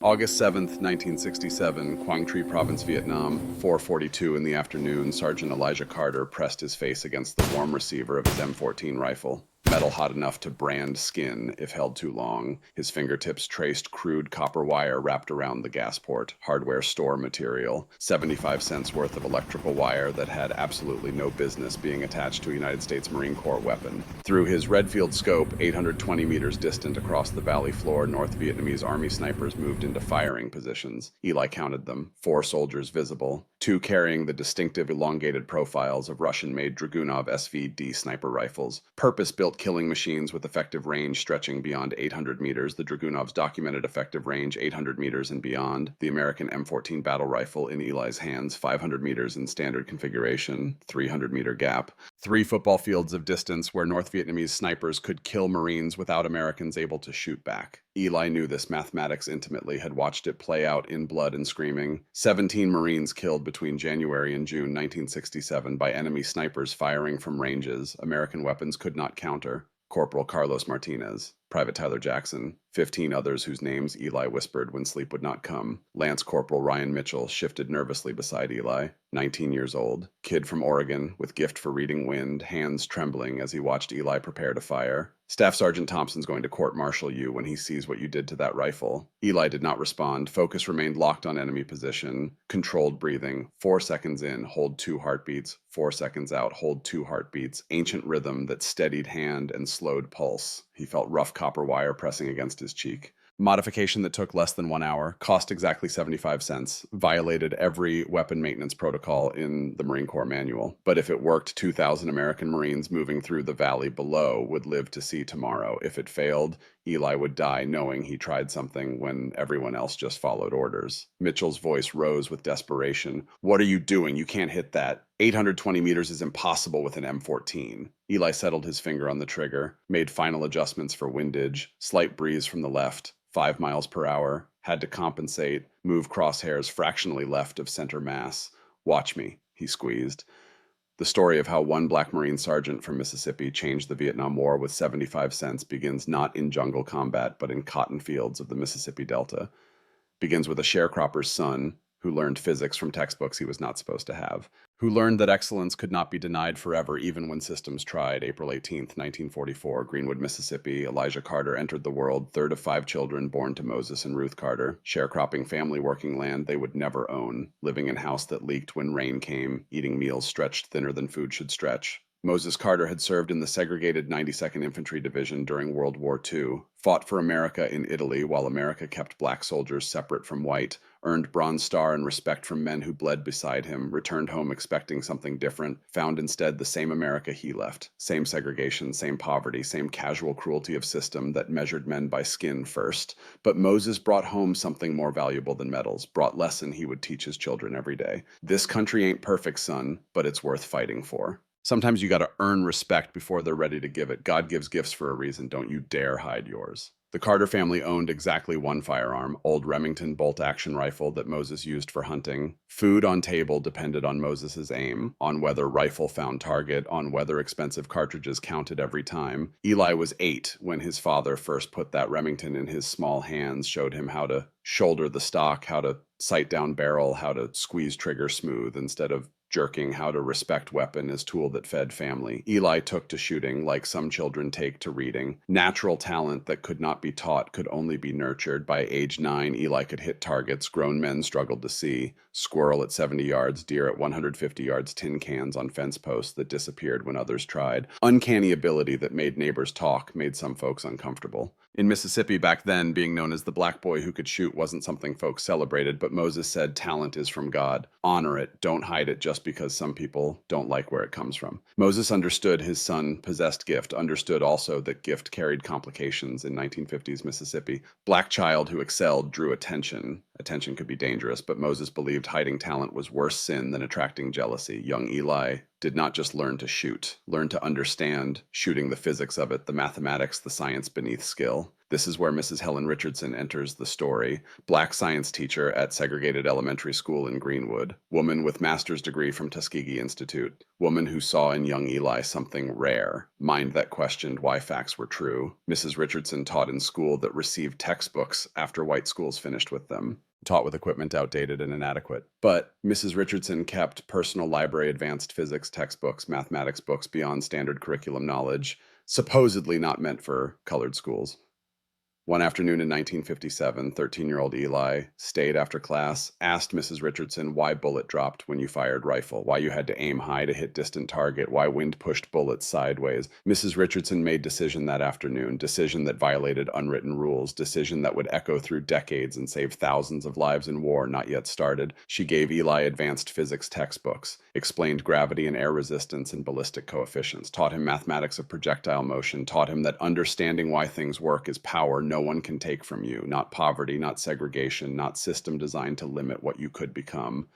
August 7th, 1967, Quang Tri Province, Vietnam, 4:42 in the afternoon, Sergeant Elijah Carter pressed his face against the warm receiver of his M14 rifle. Metal hot enough to brand skin if held too long. His fingertips traced crude copper wire wrapped around the gas port, hardware store material, 75 cents worth of electrical wire that had absolutely no business being attached to a United States Marine Corps weapon. Through his Redfield scope, 820 meters distant across the valley floor, North Vietnamese Army snipers moved into firing positions. Eli counted them, 4 soldiers visible, 2 carrying the distinctive elongated profiles of Russian-made Dragunov SV-D sniper rifles. Purpose-built killing machines with effective range stretching beyond 800 meters, the Dragunov's documented effective range 800 meters and beyond, the American M14 battle rifle in Eli's hands 500 meters in standard configuration, 300-meter gap. 3 football fields of distance where North Vietnamese snipers could kill Marines without Americans able to shoot back. Eli knew this mathematics intimately, had watched it play out in blood and screaming. 17 Marines killed between January and June 1967 by enemy snipers firing from ranges American weapons could not counter. Corporal Carlos Martinez, Private Tyler Jackson, 15 others whose names Eli whispered when sleep would not come. Lance Corporal Ryan Mitchell shifted nervously beside Eli, 19 years old, kid from Oregon, with gift for reading wind, hands trembling as he watched Eli prepare to fire. Staff Sergeant Thompson's going to court-martial you when he sees what you did to that rifle. Eli did not respond. Focus remained locked on enemy position. Controlled breathing. 4 seconds in, hold 2 heartbeats. 4 seconds out, hold 2 heartbeats. Ancient rhythm that steadied hand and slowed pulse. He felt rough copper wire pressing against his cheek. Modification that took less than 1 hour, cost exactly 75 cents, violated every weapon maintenance protocol in the Marine Corps manual. But if it worked, 2,000 American Marines moving through the valley below would live to see tomorrow. If it failed, Eli would die knowing he tried something when everyone else just followed orders. Mitchell's voice rose with desperation. What are you doing? You can't hit that. 820 meters is impossible with an M14. Eli settled his finger on the trigger, made final adjustments for windage, slight breeze from the left, 5 miles per hour, had to compensate, move crosshairs fractionally left of center mass. Watch me, he squeezed. The story of how one black Marine sergeant from Mississippi changed the Vietnam War with 75 cents begins not in jungle combat, but in cotton fields of the Mississippi Delta. Begins with a sharecropper's son who learned physics from textbooks he was not supposed to have, who learned that excellence could not be denied forever even when systems tried. April 18th, 1944, Greenwood, Mississippi, Elijah Carter entered the world, third of 5 children born to Moses and Ruth Carter, sharecropping family working land they would never own, living in house that leaked when rain came, eating meals stretched thinner than food should stretch. Moses Carter had served in the segregated 92nd Infantry Division during World War II, fought for America in Italy while America kept black soldiers separate from white, earned Bronze Star and respect from men who bled beside him, returned home expecting something different, found instead the same America he left, same segregation, same poverty, same casual cruelty of system that measured men by skin first. But Moses brought home something more valuable than medals, brought lesson he would teach his children every day. This country ain't perfect, son, but it's worth fighting for. Sometimes you got to earn respect before they're ready to give it. God gives gifts for a reason. Don't you dare hide yours. The Carter family owned exactly one firearm, old Remington bolt-action rifle that Moses used for hunting. Food on table depended on Moses's aim, on whether rifle found target, on whether expensive cartridges counted every time. Eli was 8 when his father first put that Remington in his small hands, showed him how to shoulder the stock, how to sight down barrel, how to squeeze trigger smooth instead of jerking, how to respect weapon as tool that fed family. Eli took to shooting like some children take to reading. Natural talent that could not be taught, could only be nurtured. By age 9, Eli could hit targets grown men struggled to see. Squirrel at 70 yards, deer at 150 yards, tin cans on fence posts that disappeared when others tried. Uncanny ability that made neighbors talk, made some folks uncomfortable. In Mississippi back then, being known as the black boy who could shoot wasn't something folks celebrated, but Moses said talent is from God. Honor it, don't hide it just because some people don't like where it comes from. Moses understood his son possessed gift, understood also that gift carried complications in 1950s Mississippi. Black child who excelled drew attention. Attention could be dangerous, but Moses believed hiding talent was worse sin than attracting jealousy. Young Eli did not just learn to shoot, learn to understand shooting, the physics of it, the mathematics, the science beneath skill. This is where Mrs. Helen Richardson enters the story. Black science teacher at segregated elementary school in Greenwood. Woman with master's degree from Tuskegee Institute. Woman who saw in young Eli something rare. Mind that questioned why facts were true. Mrs. Richardson taught in school that received textbooks after white schools finished with them. Taught with equipment outdated and inadequate. But Mrs. Richardson kept personal library advanced physics textbooks, mathematics books beyond standard curriculum knowledge, supposedly not meant for colored schools. One afternoon in 1957, 13-year-old Eli stayed after class, asked Mrs. Richardson why bullet dropped when you fired rifle, why you had to aim high to hit distant target, why wind pushed bullets sideways. Mrs. Richardson made decision that afternoon, decision that violated unwritten rules, decision that would echo through decades and save thousands of lives in war not yet started. She gave Eli advanced physics textbooks, explained gravity and air resistance and ballistic coefficients, taught him mathematics of projectile motion, taught him that understanding why things work is power no one can take from you, not poverty, not segregation, not system designed to limit what you could become.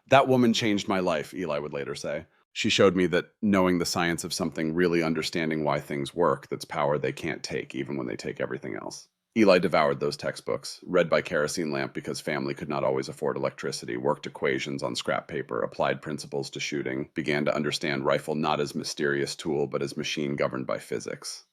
That woman changed my life, Eli would later say. She showed me that knowing the science of something, really understanding why things work, that's power they can't take, even when they take everything else. Eli devoured those textbooks, read by kerosene lamp because family could not always afford electricity, worked equations on scrap paper, applied principles to shooting, began to understand rifle not as mysterious tool, but as machine governed by physics.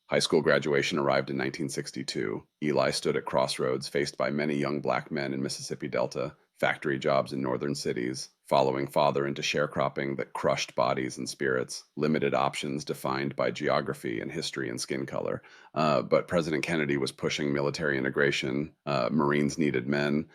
High school graduation arrived in 1962. Eli stood at crossroads, faced by many young black men in Mississippi Delta, factory jobs in northern cities, following father into sharecropping that crushed bodies and spirits, limited options defined by geography and history and skin color. But President Kennedy was pushing military integration. Marines needed men.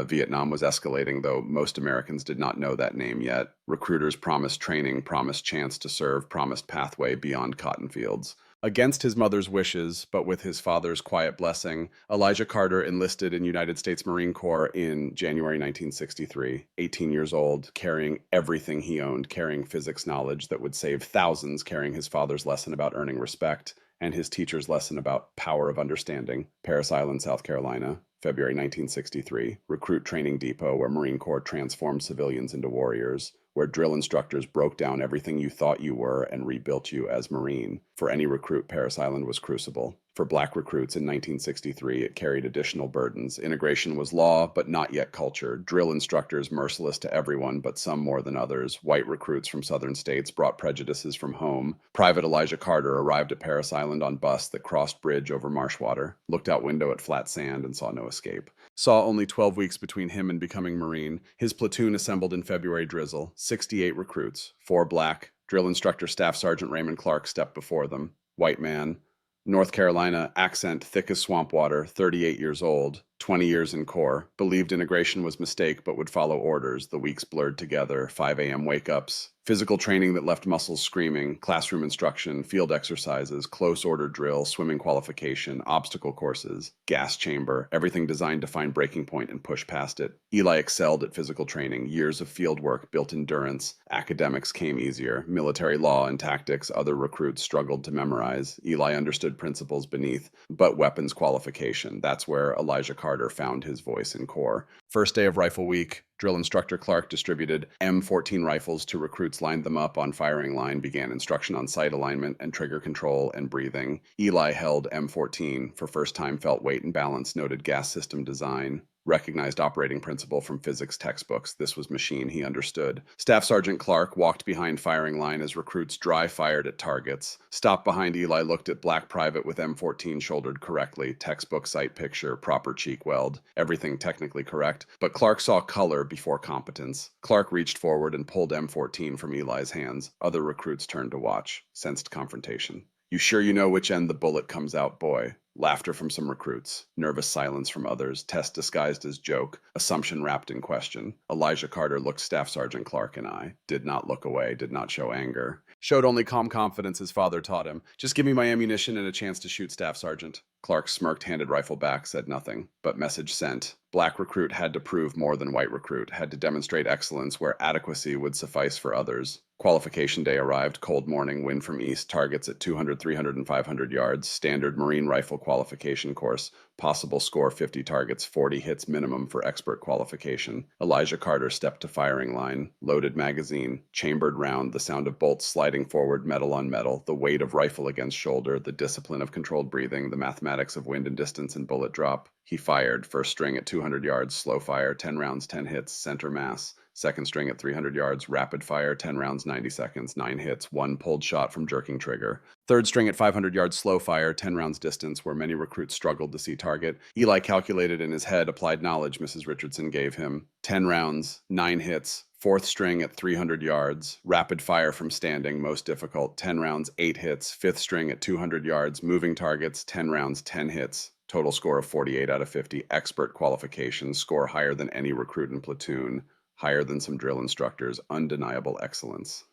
Vietnam was escalating, though most Americans did not know that name yet. Recruiters promised training, promised chance to serve, promised pathway beyond cotton fields. Against his mother's wishes, but with his father's quiet blessing, Elijah Carter enlisted in United States Marine Corps in January 1963, 18 years old, carrying everything he owned, carrying physics knowledge that would save thousands, carrying his father's lesson about earning respect, and his teacher's lesson about power of understanding. Parris Island, South Carolina, February 1963, recruit training depot where Marine Corps transformed civilians into warriors, where drill instructors broke down everything you thought you were and rebuilt you as Marine. For any recruit, Parris Island was crucible. For black recruits in 1963, it carried additional burdens. Integration was law, but not yet culture. Drill instructors merciless to everyone, but some more than others. White recruits from southern states brought prejudices from home. Private Elijah Carter arrived at Parris Island on bus that crossed bridge over marshwater, looked out window at flat sand and saw no escape. Saw only 12 weeks between him and becoming Marine. His platoon assembled in February drizzle. 68 recruits, 4 black. Drill instructor Staff Sergeant Raymond Clark stepped before them. White man. North Carolina, accent thick as swamp water, 38 years old, 20 years in Corps. Believed integration was mistake but would follow orders. The weeks blurred together, 5 a.m. wake-ups. Physical training that left muscles screaming, classroom instruction, field exercises, close order drill, swimming qualification, obstacle courses, gas chamber, everything designed to find breaking point and push past it. Eli excelled at physical training, years of field work built endurance. Academics came easier. Military law and tactics other recruits struggled to memorize. Eli understood principles beneath, but weapons qualification. That's where Elijah Carter found his voice in Corps. First day of Rifle Week, drill instructor Clark distributed M14 rifles to recruits, lined them up on firing line, began instruction on sight alignment and trigger control and breathing. Eli held M14, for first time felt weight and balance, noted gas system design. Recognized operating principle from physics textbooks. This was machine he understood. Staff Sergeant Clark walked behind firing line as recruits dry fired at targets. Stopped behind Eli, looked at black private with M14 shouldered correctly. Textbook sight picture, proper cheek weld. Everything technically correct. But Clark saw color before competence. Clark reached forward and pulled M14 from Eli's hands. Other recruits turned to watch. Sensed confrontation. You sure you know which end the bullet comes out, boy? Laughter from some recruits, nervous silence from others, test disguised as joke, assumption wrapped in question. Elijah Carter looked Staff Sergeant Clark in eye, did not look away, did not show anger. Showed only calm confidence his father taught him. Just give me my ammunition and a chance to shoot, Staff Sergeant. Clark smirked, handed rifle back, said nothing. But message sent. Black recruit had to prove more than white recruit, had to demonstrate excellence where adequacy would suffice for others. Qualification day arrived, cold morning, wind from east, targets at 200, 300, and 500 yards, standard Marine rifle qualification course, possible score 50 targets, 40 hits minimum for expert qualification. Elijah Carter stepped to firing line, loaded magazine, chambered round, the sound of bolts sliding forward, metal on metal, the weight of rifle against shoulder, the discipline of controlled breathing, the mathematics mathematics of wind and distance and bullet drop. He fired, first string at 200 yards, slow fire, 10 rounds, 10 hits, center mass. Second string at 300 yards, rapid fire, 10 rounds, 90 seconds, 9 hits, 1 pulled shot from jerking trigger. Third string at 500 yards, slow fire, 10 rounds distance, where many recruits struggled to see target. Eli calculated in his head applied knowledge Mrs. Richardson gave him. 10 rounds, 9 hits. Fourth string at 300 yards, rapid fire from standing, most difficult, 10 rounds, 8 hits. Fifth string at 200 yards, moving targets, 10 rounds, 10 hits. Total score of 48 out of 50. Expert qualifications, score higher than any recruit in platoon, higher than some drill instructors, undeniable excellence.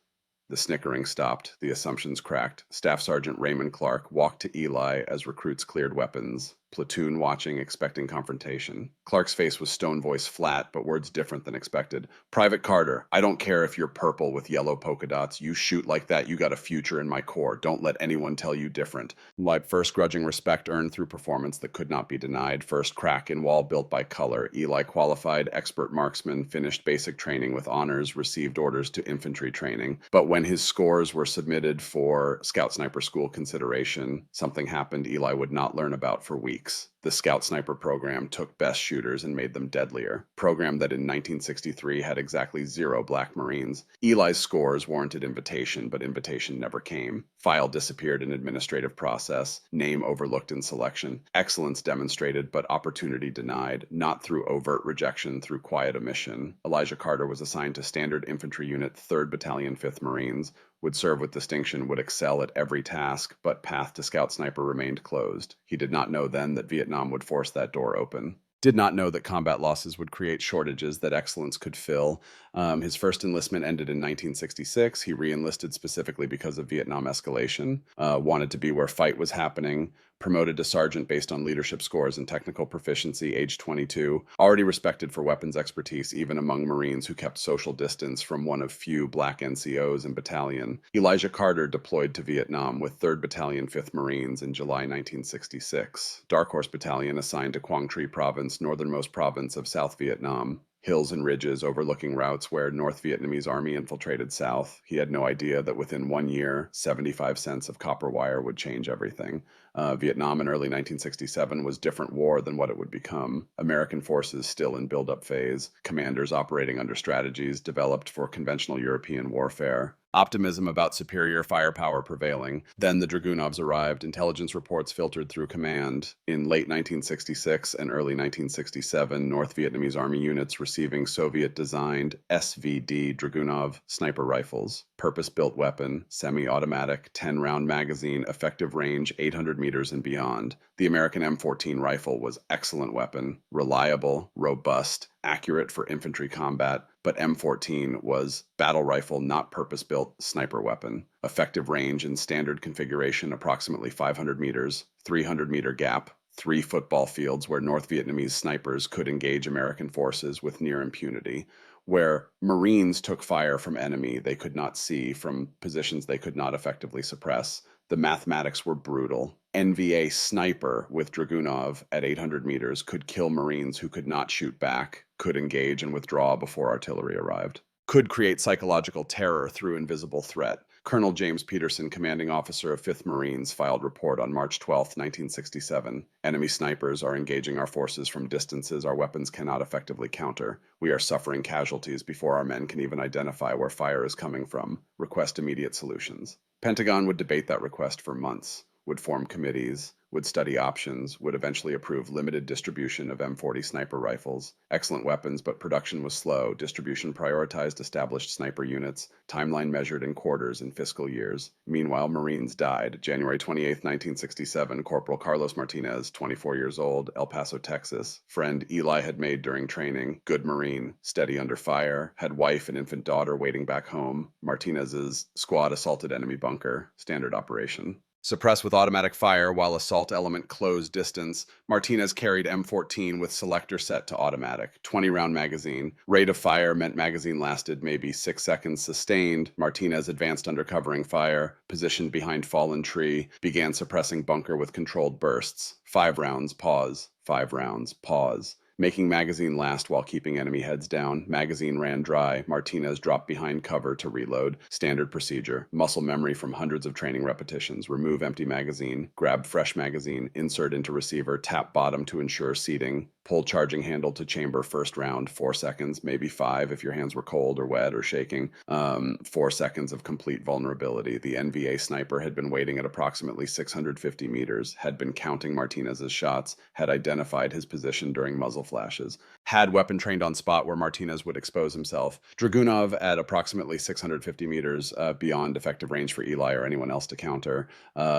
The snickering stopped, the assumptions cracked. Staff Sergeant Raymond Clark walked to Eli as recruits cleared weapons. Platoon watching, expecting confrontation. Clark's face was stone voice flat, but words different than expected. Private Carter, I don't care if you're purple with yellow polka dots. You shoot like that, you got a future in my corps. Don't let anyone tell you different. Like first grudging respect earned through performance that could not be denied. First crack in wall built by color. Eli qualified, expert marksman, finished basic training with honors, received orders to infantry training. But when his scores were submitted for Scout Sniper School consideration, something happened Eli would not learn about for weeks. The Scout Sniper program took best shooters and made them deadlier. Program that in 1963 had exactly 0 black Marines. Eli's scores warranted invitation, but invitation never came. File disappeared in administrative process. Name overlooked in selection. Excellence demonstrated, but opportunity denied. Not through overt rejection, through quiet omission. Elijah Carter was assigned to Standard Infantry Unit 3rd Battalion 5th Marines. Would serve with distinction, would excel at every task, but path to Scout Sniper remained closed. He did not know then that Vietnam would force that door open. Did not know that combat losses would create shortages that excellence could fill. His first enlistment ended in 1966. He re-enlisted specifically because of Vietnam escalation. Wanted to be where fight was happening. Promoted to sergeant based on leadership scores and technical proficiency, age 22. Already respected for weapons expertise, even among Marines who kept social distance from one of few black NCOs in battalion. Elijah Carter deployed to Vietnam with 3rd Battalion 5th Marines in July 1966. Dark Horse Battalion assigned to Quang Tri Province, northernmost province of South Vietnam. Hills and ridges overlooking routes where North Vietnamese army infiltrated south. He had no idea that within 1 year, 75 cents of copper wire would change everything. Vietnam in early 1967 was different war than what it would become. American forces still in build-up phase. Commanders operating under strategies developed for conventional European warfare. Optimism about superior firepower prevailing. Then the Dragunovs arrived. Intelligence reports filtered through command. In late 1966 and early 1967, North Vietnamese Army units receiving Soviet-designed SVD Dragunov sniper rifles. Purpose-built weapon, semi-automatic, 10-round magazine, effective range 800 meters and beyond. The American M14 rifle was excellent weapon, reliable, robust, accurate for infantry combat, but M14 was battle rifle, not purpose-built sniper weapon. Effective range in standard configuration, approximately 500 meters, 300-meter gap, 3 football fields where North Vietnamese snipers could engage American forces with near impunity, where Marines took fire from enemy they could not see, from positions they could not effectively suppress. The mathematics were brutal. NVA sniper with Dragunov at 800 meters could kill Marines who could not shoot back, could engage and withdraw before artillery arrived. Could create psychological terror through invisible threat. Colonel James Peterson, commanding officer of 5th Marines, filed report on March 12, 1967. Enemy snipers are engaging our forces from distances our weapons cannot effectively counter. We are suffering casualties before our men can even identify where fire is coming from. Request immediate solutions. Pentagon would debate that request for months, would form committees, would study options, would eventually approve limited distribution of M40 sniper rifles. Excellent weapons, but production was slow. Distribution prioritized established sniper units. Timeline measured in quarters and fiscal years. Meanwhile, Marines died. January 28, 1967, Corporal Carlos Martinez, 24 years old, El Paso, Texas. Friend Eli had made during training. Good Marine. Steady under fire. Had wife and infant daughter waiting back home. Martinez's squad assaulted enemy bunker. Standard operation. Suppressed with automatic fire while assault element closed distance, Martinez carried M14 with selector set to automatic, 20-round magazine. Rate of fire meant magazine lasted maybe 6 seconds sustained. Martinez advanced under covering fire, positioned behind fallen tree, began suppressing bunker with controlled bursts. 5 rounds, pause. 5 rounds, pause. Making magazine last while keeping enemy heads down. Magazine ran dry. Martinez dropped behind cover to reload. Standard procedure. Muscle memory from hundreds of training repetitions. Remove empty magazine. Grab fresh magazine. Insert into receiver. Tap bottom to ensure seating. Pull charging handle to chamber first round. 4 seconds, maybe 5 if your hands were cold or wet or shaking. 4 seconds of complete vulnerability. The NVA sniper had been waiting at approximately 650 meters, had been counting Martinez's shots, had identified his position during muzzle flashes, had weapon trained on spot where Martinez would expose himself. Dragunov at approximately 650 meters beyond effective range for Eli or anyone else to counter.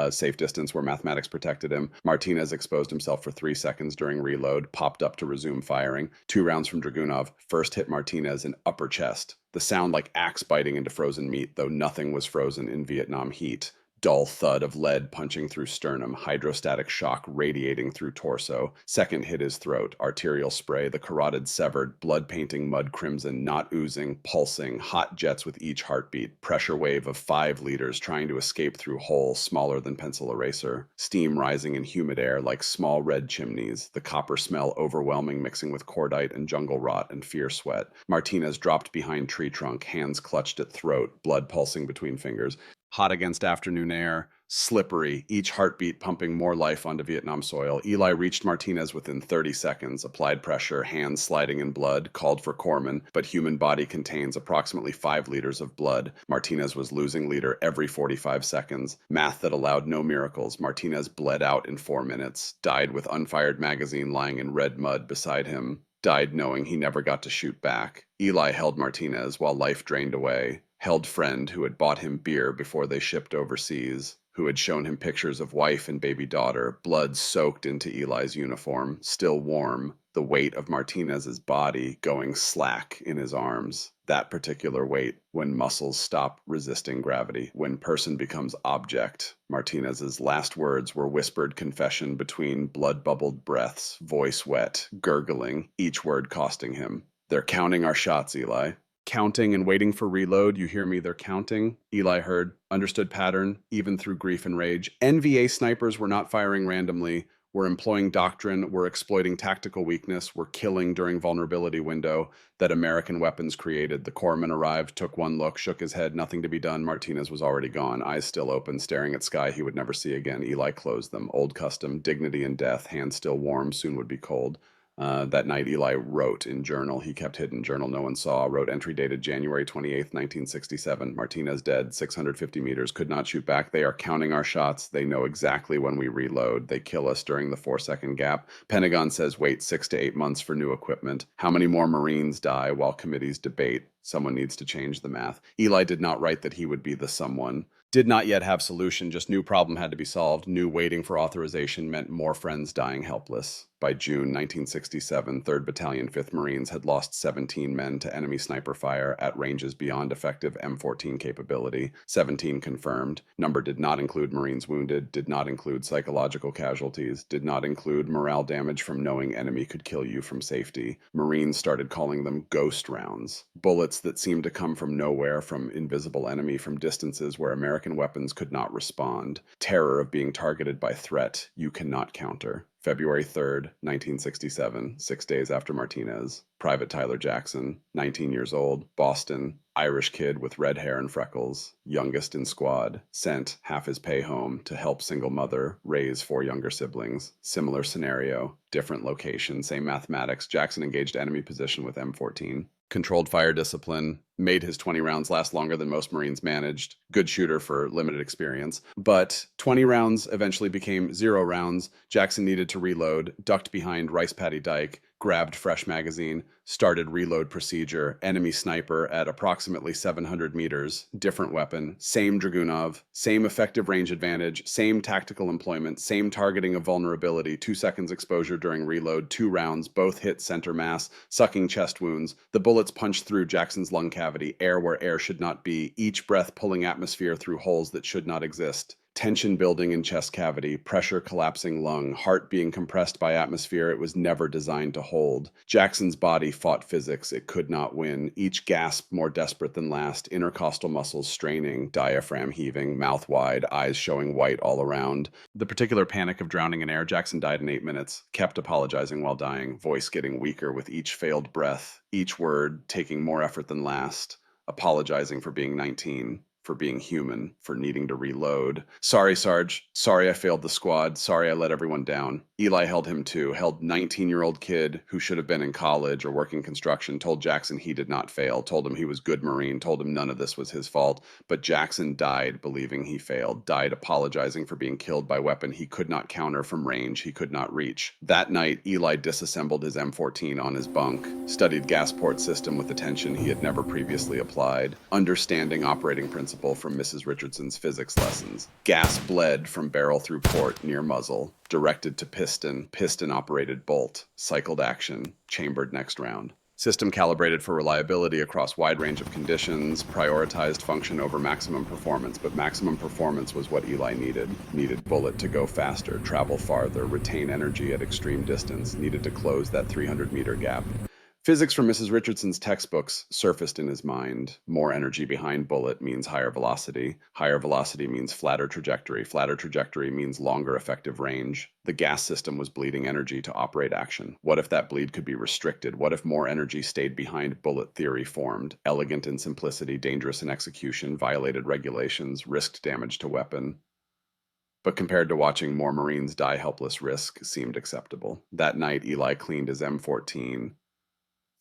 Safe distance where mathematics protected him. Martinez exposed himself for 3 seconds during reload, popped up to resume firing. 2 rounds from Dragunov. First hit Martinez in upper chest. The sound like axe biting into frozen meat, though nothing was frozen in Vietnam heat. Dull thud of lead punching through sternum, hydrostatic shock radiating through torso. Second hit his throat, arterial spray, the carotid severed, blood painting mud crimson, not oozing, pulsing, hot jets with each heartbeat, pressure wave of 5 liters trying to escape through hole smaller than pencil eraser, steam rising in humid air like small red chimneys, the copper smell overwhelming mixing with cordite and jungle rot and fear sweat. Martinez dropped behind tree trunk, hands clutched at throat, blood pulsing between fingers. Hot against afternoon air, slippery, each heartbeat pumping more life onto Vietnam soil. Eli reached Martinez within 30 seconds, applied pressure, hands sliding in blood, called for corpsman, but human body contains approximately 5 liters of blood. Martinez was losing liter every 45 seconds. Math that allowed no miracles. Martinez bled out in 4 minutes, died with unfired magazine lying in red mud beside him. Died knowing he never got to shoot back. Eli held Martinez while life drained away. Held friend who had bought him beer before they shipped overseas, who had shown him pictures of wife and baby daughter, blood soaked into Eli's uniform, still warm, the weight of Martinez's body going slack in his arms. That particular weight, when muscles stop resisting gravity, when person becomes object. Martinez's last words were whispered confession between blood-bubbled breaths, voice wet, gurgling, each word costing him. They're counting our shots, Eli. Counting and waiting for reload, you hear me, they're counting. Eli heard, understood pattern, even through grief and rage. NVA snipers were not firing randomly, were employing doctrine, were exploiting tactical weakness, were killing during vulnerability window that American weapons created. The corpsman arrived, took one look, shook his head, nothing to be done. Martinez was already gone, eyes still open, staring at sky he would never see again. Eli closed them. Old custom, dignity and death, hands still warm, soon would be cold. That night, Eli wrote in journal. He kept hidden journal no one saw. Wrote entry dated January 28th, 1967. Martinez dead, 650 meters. Could not shoot back. They are counting our shots. They know exactly when we reload. They kill us during the 4-second gap. Pentagon says wait 6 to 8 months for new equipment. How many more Marines die while committees debate? Someone needs to change the math. Eli did not write that he would be the someone. Did not yet have solution, just new problem had to be solved. New waiting for authorization meant more friends dying helpless. By June 1967, 3rd Battalion, 5th Marines had lost 17 men to enemy sniper fire at ranges beyond effective M14 capability. 17 confirmed. Number did not include Marines wounded, did not include psychological casualties, did not include morale damage from knowing enemy could kill you from safety. Marines started calling them ghost rounds. Bullets that seemed to come from nowhere, from invisible enemy, from distances where American weapons could not respond. Terror of being targeted by threat you cannot counter. February 3rd, 1967, 6 days after Martinez. Private Tyler Jackson, 19 years old, Boston, Irish kid with red hair and freckles, youngest in squad, sent half his pay home to help single mother raise 4 younger siblings. Similar scenario, different location, same mathematics. Jackson engaged enemy position with M14. Controlled fire discipline, made his 20 rounds last longer than most Marines managed. Good shooter for limited experience. But 20 rounds eventually became 0 rounds. Jackson needed to reload, ducked behind rice paddy dike, grabbed fresh magazine, started reload procedure, enemy sniper at approximately 700 meters, different weapon, same Dragunov, same effective range advantage, same tactical employment, same targeting of vulnerability, 2 seconds exposure during reload, 2 rounds, both hit center mass, sucking chest wounds. The bullets punched through Jackson's lung cavity, air where air should not be, each breath pulling atmosphere through holes that should not exist. Tension building in chest cavity, pressure collapsing lung, heart being compressed by atmosphere it was never designed to hold. Jackson's body fought physics it could not win, each gasp more desperate than last, intercostal muscles straining, diaphragm heaving, mouth wide, eyes showing white all around. The particular panic of drowning in air, Jackson died in 8 minutes, kept apologizing while dying, voice getting weaker with each failed breath, each word taking more effort than last, apologizing for being 19, for being human, for needing to reload. Sorry, Sarge. Sorry I failed the squad. Sorry I let everyone down. Eli held him too, held 19-year-old kid who should have been in college or working construction, told Jackson he did not fail, told him he was good Marine, told him none of this was his fault. But Jackson died believing he failed, died apologizing for being killed by weapon he could not counter from range he could not reach. That night, Eli disassembled his M14 on his bunk, studied gas port system with attention he had never previously applied, understanding operating principles from Mrs. Richardson's physics lessons. Gas bled from barrel through port near muzzle, directed to piston, piston-operated bolt, cycled action, chambered next round. System calibrated for reliability across wide range of conditions, prioritized function over maximum performance, but maximum performance was what Eli needed. Needed bullet to go faster, travel farther, retain energy at extreme distance, needed to close that 300-meter gap. Physics from Mrs. Richardson's textbooks surfaced in his mind. More energy behind bullet means higher velocity. Higher velocity means flatter trajectory. Flatter trajectory means longer effective range. The gas system was bleeding energy to operate action. What if that bleed could be restricted? What if more energy stayed behind bullet theory formed? Elegant in simplicity, dangerous in execution, violated regulations, risked damage to weapon. But compared to watching more Marines die helpless, risk seemed acceptable. That night, Eli cleaned his M14,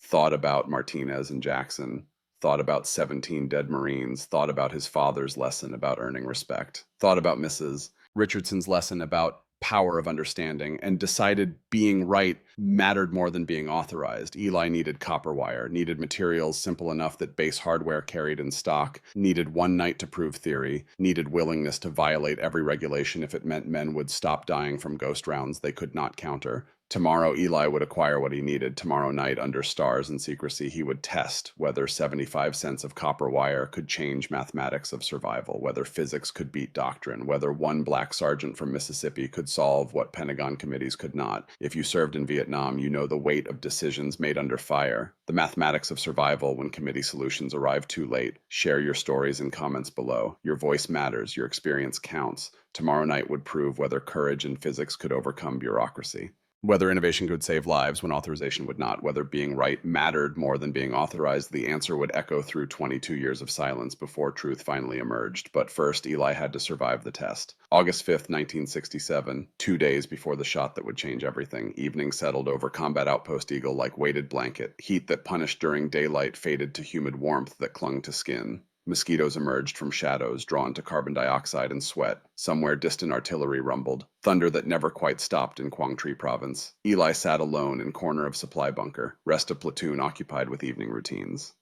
thought about Martinez and Jackson, thought about 17 dead Marines, thought about his father's lesson about earning respect, thought about Mrs. Richardson's lesson about power of understanding, and decided being right mattered more than being authorized. Eli needed copper wire, needed materials simple enough that base hardware carried in stock, needed one night to prove theory, needed willingness to violate every regulation if it meant men would stop dying from ghost rounds they could not counter. Tomorrow, Eli would acquire what he needed. Tomorrow night, under stars and secrecy, he would test whether 75 cents of copper wire could change mathematics of survival, whether physics could beat doctrine, whether one black sergeant from Mississippi could solve what Pentagon committees could not. If you served in Vietnam, you know the weight of decisions made under fire, the mathematics of survival when committee solutions arrive too late. Share your stories in comments below. Your voice matters. Your experience counts. Tomorrow night would prove whether courage and physics could overcome bureaucracy. Whether innovation could save lives when authorization would not, whether being right mattered more than being authorized, the answer would echo through 22 years of silence before truth finally emerged. But first, Eli had to survive the test. August 5th, 1967, 2 days before the shot that would change everything, evening settled over Combat Outpost Eagle like weighted blanket. Heat that punished during daylight faded to humid warmth that clung to skin. Mosquitoes emerged from shadows, drawn to carbon dioxide and sweat. Somewhere distant artillery rumbled. Thunder that never quite stopped in Quang Tri province. Eli sat alone in corner of supply bunker. Rest of platoon occupied with evening routines.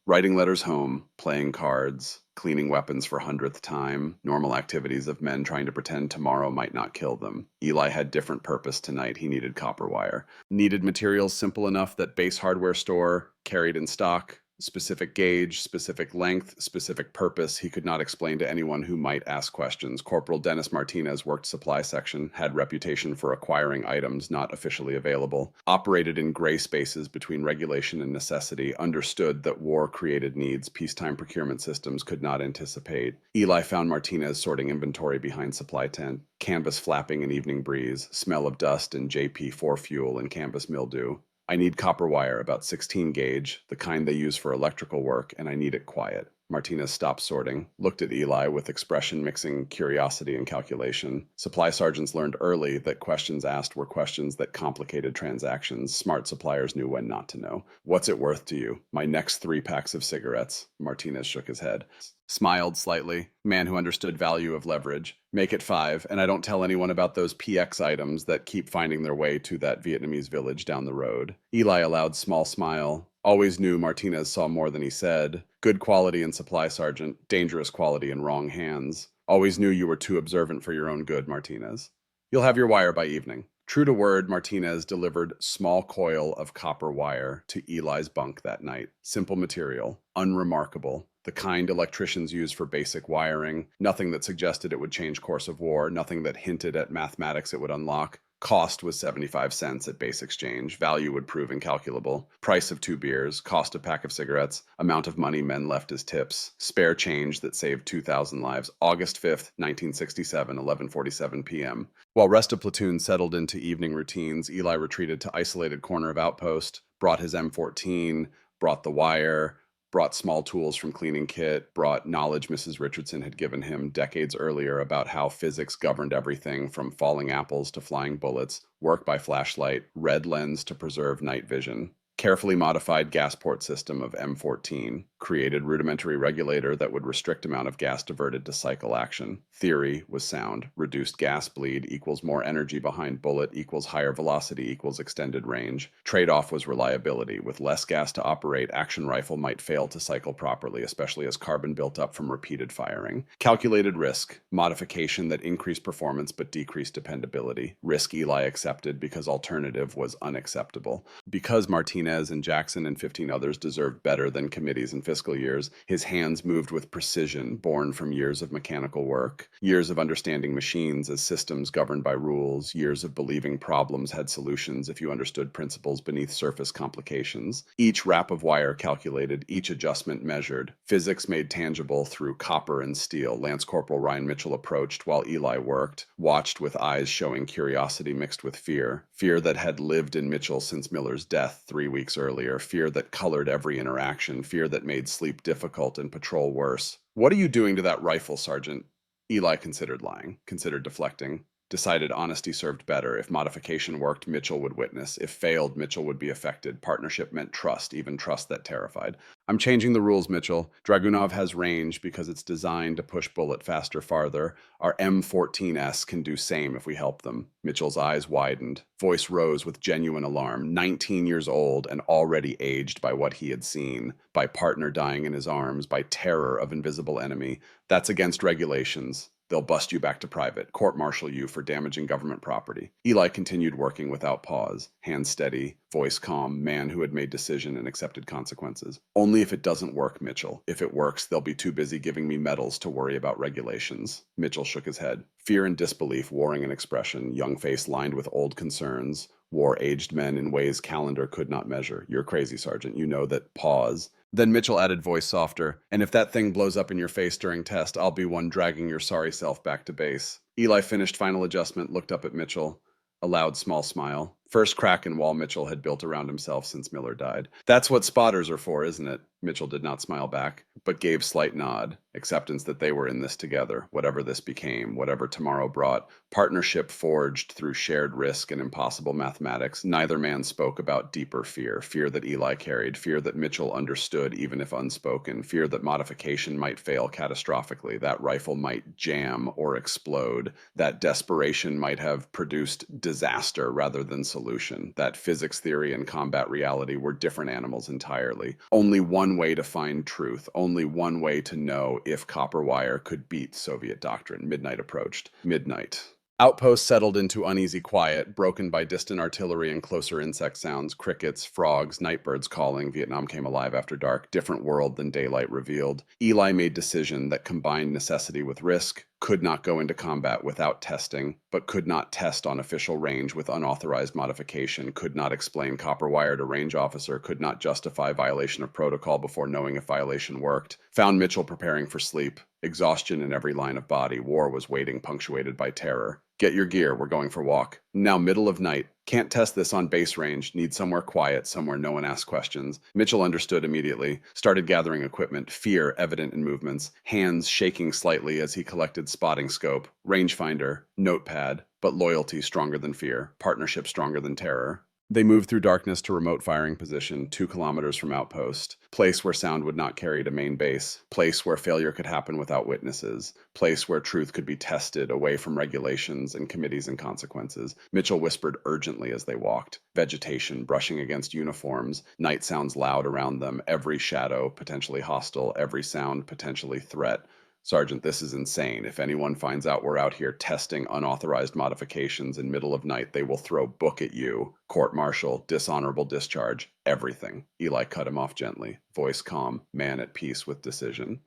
Writing letters home, playing cards, cleaning weapons for 100th time, normal activities of men trying to pretend tomorrow might not kill them. Eli had different purpose tonight. He needed copper wire. Needed materials simple enough that base hardware store carried in stock. Specific gauge, specific length, specific purpose he could not explain to anyone who might ask questions. Corporal Dennis Martinez worked supply section, had reputation for acquiring items not officially available, operated in gray spaces between regulation and necessity, understood that war created needs peacetime procurement systems could not anticipate. Eli found Martinez sorting inventory behind supply tent, canvas flapping in evening breeze, smell of dust and JP4 fuel and canvas mildew. I need copper wire, about 16 gauge, the kind they use for electrical work, and I need it quiet. Martinez stopped sorting, looked at Eli with expression mixing curiosity and calculation. Supply sergeants learned early that questions asked were questions that complicated transactions. Smart suppliers knew when not to know. What's it worth to you? My next 3 packs of cigarettes. Martinez shook his head. Smiled slightly. Man who understood value of leverage. Make it 5, and I don't tell anyone about those PX items that keep finding their way to that Vietnamese village down the road. Eli allowed small smile. Always knew Martinez saw more than he said. Good quality in supply sergeant, dangerous quality in wrong hands. Always knew you were too observant for your own good, Martinez. You'll have your wire by evening. True to word, Martinez delivered small coil of copper wire to Eli's bunk that night. Simple material, unremarkable. the kind electricians use for basic wiring, nothing that suggested it would change course of war, nothing that hinted at mathematics it would unlock. Cost was 75 cents at base exchange. Value would prove incalculable. Price of 2 beers, cost a pack of cigarettes, amount of money men left as tips, spare change that saved 2,000 lives. August 5th, 1967, 11:47 p.m. While rest of platoon settled into evening routines, Eli retreated to isolated corner of outpost, brought his M14, brought the wire, brought small tools from cleaning kit, brought knowledge Mrs. Richardson had given him decades earlier about how physics governed everything from falling apples to flying bullets, work by flashlight, red lens to preserve night vision. Carefully modified gas port system of M14, created rudimentary regulator that would restrict amount of gas diverted to cycle action. Theory was sound. Reduced gas bleed equals more energy behind bullet equals higher velocity equals extended range. Trade-off was reliability. With less gas to operate, action rifle might fail to cycle properly, especially as carbon built up from repeated firing. Calculated risk. Modification that increased performance but decreased dependability. Risk Eli accepted because alternative was unacceptable. Because Martinez and Jackson and 15 others deserved better than committees and fiscal years, his hands moved with precision born from years of mechanical work, years of understanding machines as systems governed by rules, years of believing problems had solutions if you understood principles beneath surface complications. Each wrap of wire calculated, each adjustment measured. Physics made tangible through copper and steel. Lance Corporal Ryan Mitchell approached while Eli worked, watched with eyes showing curiosity mixed with fear. Fear that had lived in Mitchell since Miller's death 3 weeks earlier, fear that colored every interaction, fear that made sleep difficult and patrol worse. "What are you doing to that rifle, Sergeant?" Eli considered lying, considered deflecting, decided honesty served better. If modification worked, Mitchell would witness. If failed, Mitchell would be affected. Partnership meant trust, even trust that terrified. "I'm changing the rules, Mitchell. Dragunov has range because it's designed to push bullet faster farther. Our M14S can do same if we help them." Mitchell's eyes widened. Voice rose with genuine alarm. 19 years old and already aged by what he had seen, by partner dying in his arms, by terror of invisible enemy. "That's against regulations. They'll bust you back to private, court-martial you for damaging government property." Eli continued working without pause, hands steady, voice calm, man who had made decision and accepted consequences. "Only if it doesn't work, Mitchell. If it works, they'll be too busy giving me medals to worry about regulations." Mitchell shook his head. Fear and disbelief warring in expression, young face lined with old concerns, wore aged men in ways calendar could not measure. "You're crazy, Sergeant. You know that." Pause. Then Mitchell added, voice softer, "And if that thing blows up in your face during test, I'll be one dragging your sorry self back to base." Eli finished final adjustment, looked up at Mitchell. A loud, small smile. First crack in wall Mitchell had built around himself since Miller died. "That's what spotters are for, isn't it?" Mitchell did not smile back, but gave slight nod, acceptance that they were in this together, whatever this became, whatever tomorrow brought. Partnership forged through shared risk and impossible mathematics. Neither man spoke about deeper fear, fear that Eli carried, fear that Mitchell understood even if unspoken, fear that modification might fail catastrophically, that rifle might jam or explode, that desperation might have produced disaster rather than solution, that physics theory and combat reality were different animals entirely. Only one way to find truth, only one way to know if copper wire could beat Soviet doctrine. Midnight approached. Midnight. Outposts settled into uneasy quiet, broken by distant artillery and closer insect sounds, crickets, frogs, nightbirds calling. Vietnam came alive after dark, different world than daylight revealed. Eli made decision that combined necessity with risk, could not go into combat without testing, but could not test on official range with unauthorized modification, could not explain copper wire to range officer, could not justify violation of protocol before knowing if violation worked. Found Mitchell preparing for sleep. Exhaustion in every line of body. War was waiting, punctuated by terror. "Get your gear, we're going for walk." Now middle of night. "Can't test this on base range. Need somewhere quiet, somewhere no one asks questions." Mitchell understood immediately. Started gathering equipment, fear evident in movements, hands shaking slightly as he collected spotting scope, rangefinder, notepad, but loyalty stronger than fear, partnership stronger than terror. They moved through darkness to remote firing position, 2 kilometers from outpost. Place where sound would not carry to main base. Place where failure could happen without witnesses. Place where truth could be tested away from regulations and committees and consequences. Mitchell whispered urgently as they walked. Vegetation brushing against uniforms. Night sounds loud around them. Every shadow potentially hostile. Every sound potentially threat. Sergeant, this is insane. If anyone finds out we're out here testing unauthorized modifications in middle of night, they will throw book at you. Court-martial, dishonorable discharge, everything. Eli cut him off gently, voice calm, man at peace with decision.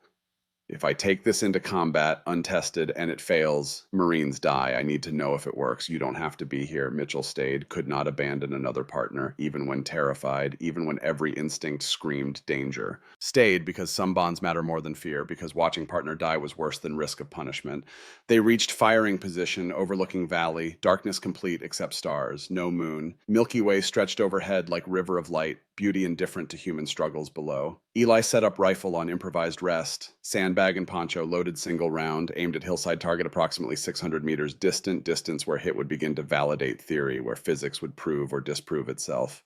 If I take this into combat untested and it fails, Marines die. I need to know if it works. You don't have to be here. Mitchell stayed, could not abandon another partner, even when terrified, even when every instinct screamed danger. Stayed because some bonds matter more than fear, because watching partner die was worse than risk of punishment. They reached firing position, overlooking valley, darkness complete except stars, no moon. Milky Way stretched overhead like river of light, beauty indifferent to human struggles below. Eli set up rifle on improvised rest, sandbag and poncho loaded single round, aimed at hillside target approximately 600 meters distant, distance where hit would begin to validate theory, where physics would prove or disprove itself.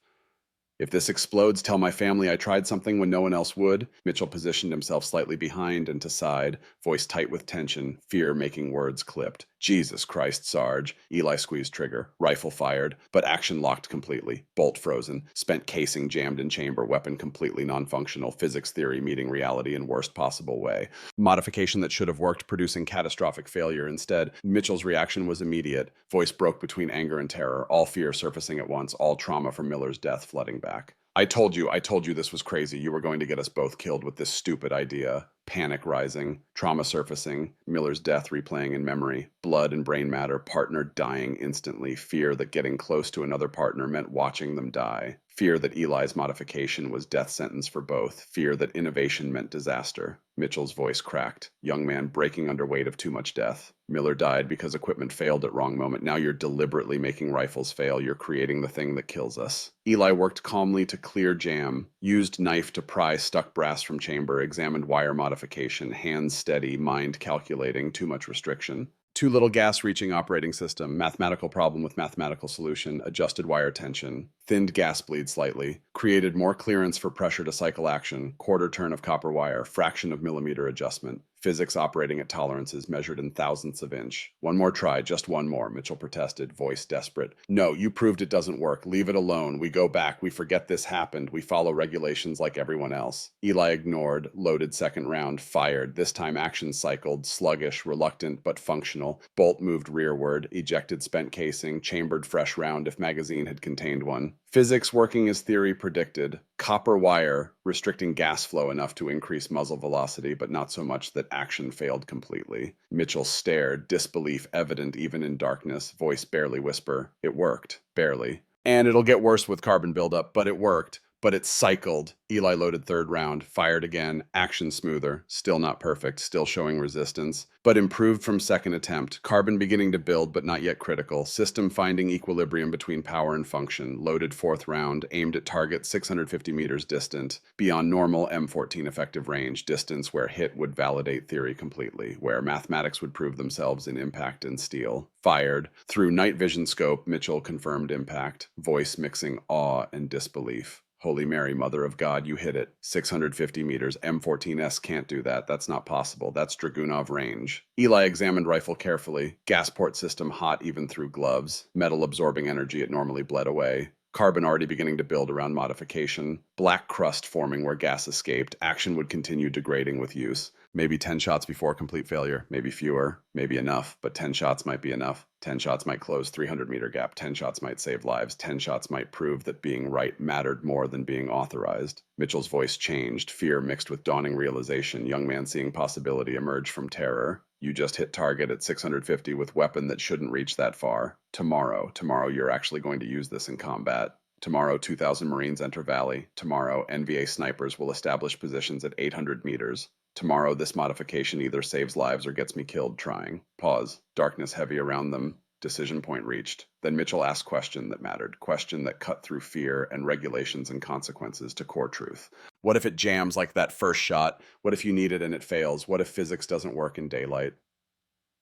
If this explodes, tell my family I tried something when no one else would. Mitchell positioned himself slightly behind and to side, voice tight with tension, fear making words clipped. Jesus Christ, Sarge. Eli squeezed trigger, rifle fired, but action locked completely. Bolt frozen, spent casing jammed in chamber, weapon completely non-functional, physics theory meeting reality in worst possible way. Modification that should have worked, producing catastrophic failure. Instead, Mitchell's reaction was immediate. Voice broke between anger and terror, all fear surfacing at once, all trauma from Miller's death flooding back. I told you this was crazy. You were going to get us both killed with this stupid idea. Panic rising, trauma surfacing, Miller's death replaying in memory, blood and brain matter, partner dying instantly, fear that getting close to another partner meant watching them die, fear that Eli's modification was death sentence for both, fear that innovation meant disaster. Mitchell's voice cracked, young man breaking under weight of too much death. Miller died because equipment failed at wrong moment. Now you're deliberately making rifles fail. You're creating the thing that kills us. Eli worked calmly to clear jam, used knife to pry stuck brass from chamber, examined wire modification, hands steady, mind calculating, too much restriction. Too little gas reaching operating system, mathematical problem with mathematical solution, adjusted wire tension, thinned gas bleed slightly, created more clearance for pressure to cycle action, quarter turn of copper wire, fraction of millimeter adjustment, physics operating at tolerances measured in thousandths of inch. One more try, just one more, Mitchell protested, voice desperate. No, you proved it doesn't work. Leave it alone. We go back. We forget this happened. We follow regulations like everyone else. Eli ignored, loaded second round, fired. This time action cycled, sluggish, reluctant, but functional. Bolt moved rearward, ejected spent casing, chambered fresh round if magazine had contained one. Physics working as theory predicted. Copper wire restricting gas flow enough to increase muzzle velocity, but not so much that action failed completely. Mitchell stared, disbelief evident even in darkness, voice barely whisper. It worked. Barely. And it'll get worse with carbon buildup, but it worked. But it cycled. Eli loaded third round, fired again, action smoother, still not perfect, still showing resistance, but improved from second attempt. Carbon beginning to build, but not yet critical. System finding equilibrium between power and function. Loaded fourth round, aimed at target 650 meters distant, beyond normal M14 effective range, distance where hit would validate theory completely, where mathematics would prove themselves in impact and steel. Fired. Through night vision scope, Mitchell confirmed impact, voice mixing awe and disbelief. Holy Mary, Mother of God, you hit it. 650 meters. M14S can't do that. That's not possible. That's Dragunov range. Eli examined rifle carefully. Gas port system hot even through gloves. Metal absorbing energy it normally bled away. Carbon already beginning to build around modification. Black crust forming where gas escaped. Action would continue degrading with use. Maybe 10 shots before complete failure. Maybe fewer. Maybe enough. But 10 shots might be enough. 10 shots might close 300-meter gap. 10 shots might save lives. 10 shots might prove that being right mattered more than being authorized. Mitchell's voice changed. Fear mixed with dawning realization. Young man seeing possibility emerge from terror. You just hit target at 650 with weapon that shouldn't reach that far. Tomorrow you're actually going to use this in combat. Tomorrow, 2,000 Marines enter Valley. Tomorrow, NVA snipers will establish positions at 800 meters. Tomorrow, this modification either saves lives or gets me killed trying. Pause. Darkness heavy around them. Decision point reached. Then Mitchell asked question that mattered. Question that cut through fear and regulations and consequences to core truth. What if it jams like that first shot? What if you need it and it fails? What if physics doesn't work in daylight?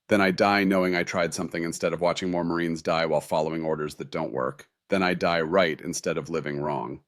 Then I die knowing I tried something instead of watching more Marines die while following orders that don't work. Then I die right instead of living wrong.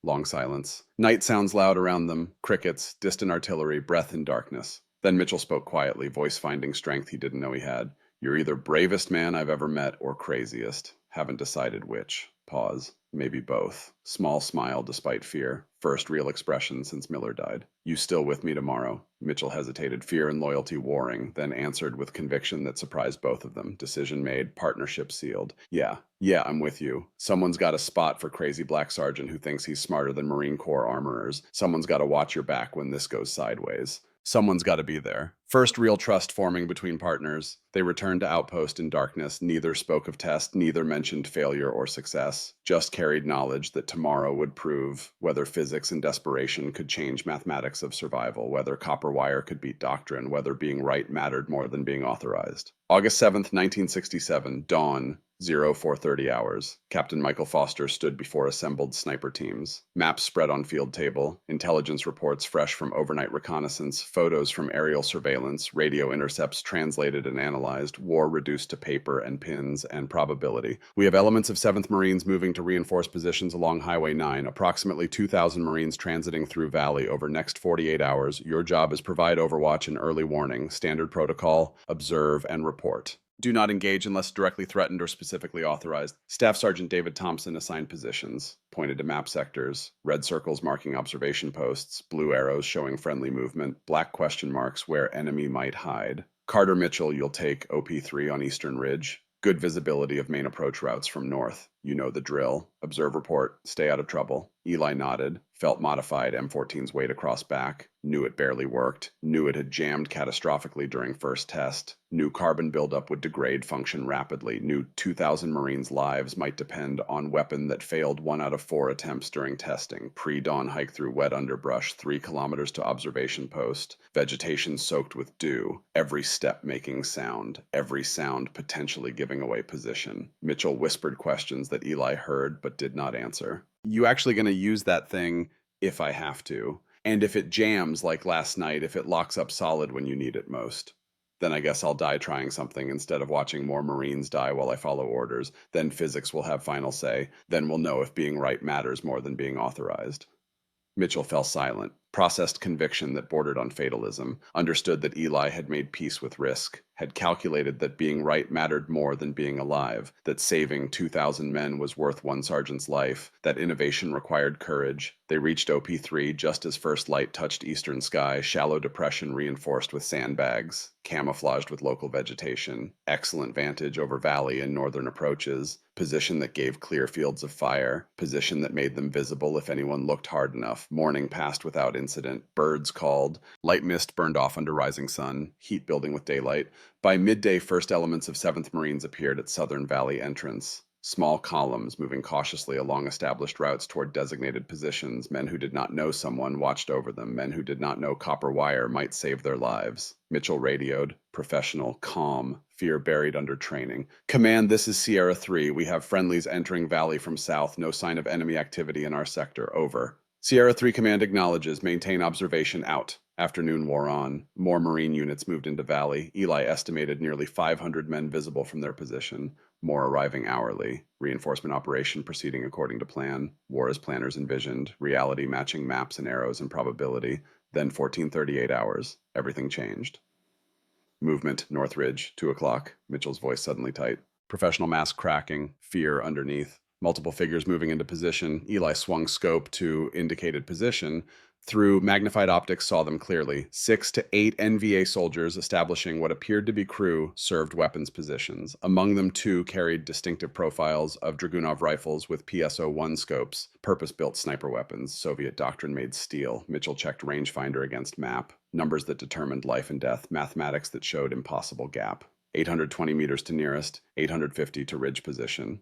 Long silence. Night sounds loud around them. Crickets, distant artillery, breath and darkness. Then Mitchell spoke quietly, voice finding strength he didn't know he had. You're either bravest man I've ever met or craziest. Haven't decided which. Pause. Maybe both. Small smile despite fear. First real expression since Miller died. You still with me tomorrow? Mitchell hesitated, fear and loyalty warring, then answered with conviction that surprised both of them. Decision made, partnership sealed. Yeah, I'm with you. Someone's got a spot for crazy black sergeant who thinks he's smarter than Marine Corps armorers. Someone's got to watch your back when this goes sideways. Someone's got to be there. First real trust forming between partners. They returned to outpost in darkness. Neither spoke of test, neither mentioned failure or success. Just carried knowledge that tomorrow would prove whether physics and desperation could change mathematics of survival, whether copper wire could beat doctrine, whether being right mattered more than being authorized. August 7th, 1967, dawn, 0430 hours. Captain Michael Foster stood before assembled sniper teams. Maps spread on field table, intelligence reports fresh from overnight reconnaissance, photos from aerial surveillance, radio intercepts translated and analyzed, war reduced to paper and pins and probability. We have elements of 7th Marines moving to reinforce positions along Highway 9, approximately 2,000 Marines transiting through Valley over next 48 hours. Your job is provide overwatch and early warning, standard protocol, observe and report. Do not engage unless directly threatened or specifically authorized. Staff Sergeant David Thompson assigned positions, pointed to map sectors, red circles marking observation posts, blue arrows showing friendly movement, black question marks where enemy might hide. Carter Mitchell, you'll take OP3 on Eastern Ridge. Good visibility of main approach routes from north. You know the drill. Observe report. Stay out of trouble. Eli nodded, felt modified M14's weight across back, knew it barely worked, knew it had jammed catastrophically during first test, knew carbon buildup would degrade function rapidly, knew 2,000 Marines' lives might depend on weapon that failed 1 out of 4 attempts during testing, pre-dawn hike through wet underbrush, 3 kilometers to observation post, vegetation soaked with dew, every step making sound, every sound potentially giving away position. Mitchell whispered questions that Eli heard but did not answer. You actually going to use that thing if I have to? And if it jams like last night, if it locks up solid when you need it most, then I guess I'll die trying something instead of watching more Marines die while I follow orders. Then physics will have final say. Then we'll know if being right matters more than being authorized. Mitchell fell silent, processed conviction that bordered on fatalism, understood that Eli had made peace with risk, had calculated that being right mattered more than being alive, that saving 2,000 men was worth one sergeant's life, that innovation required courage. They reached OP3 just as first light touched eastern sky, shallow depression reinforced with sandbags, camouflaged with local vegetation, excellent vantage over valley and northern approaches, position that gave clear fields of fire, position that made them visible if anyone looked hard enough. Morning passed without incident, birds called, light mist burned off under rising sun, heat building with daylight. By midday, first elements of 7th Marines appeared at Southern Valley entrance. Small columns moving cautiously along established routes toward designated positions. Men who did not know someone watched over them. Men who did not know copper wire might save their lives. Mitchell radioed, professional, calm, fear buried under training. Command, this is Sierra 3. We have friendlies entering Valley from south. No sign of enemy activity in our sector. Over. Sierra 3 Command acknowledges. Maintain observation out. Afternoon wore on. More Marine units moved into Valley. Eli estimated nearly 500 men visible from their position. More arriving hourly. Reinforcement operation proceeding according to plan. War as planners envisioned. Reality matching maps and arrows and probability. Then 1438 hours. Everything changed. Movement, North Ridge, 2 o'clock. Mitchell's voice suddenly tight. Professional mask cracking. Fear underneath. Multiple figures moving into position. Eli swung scope to indicated position. Through magnified optics saw them clearly. 6 to 8 NVA soldiers establishing what appeared to be crew served weapons positions. Among them 2 carried distinctive profiles of Dragunov rifles with PSO-1 scopes, purpose-built sniper weapons, Soviet doctrine-made steel. Mitchell checked rangefinder against map. Numbers that determined life and death, mathematics that showed impossible gap. 820 meters to nearest, 850 to ridge position.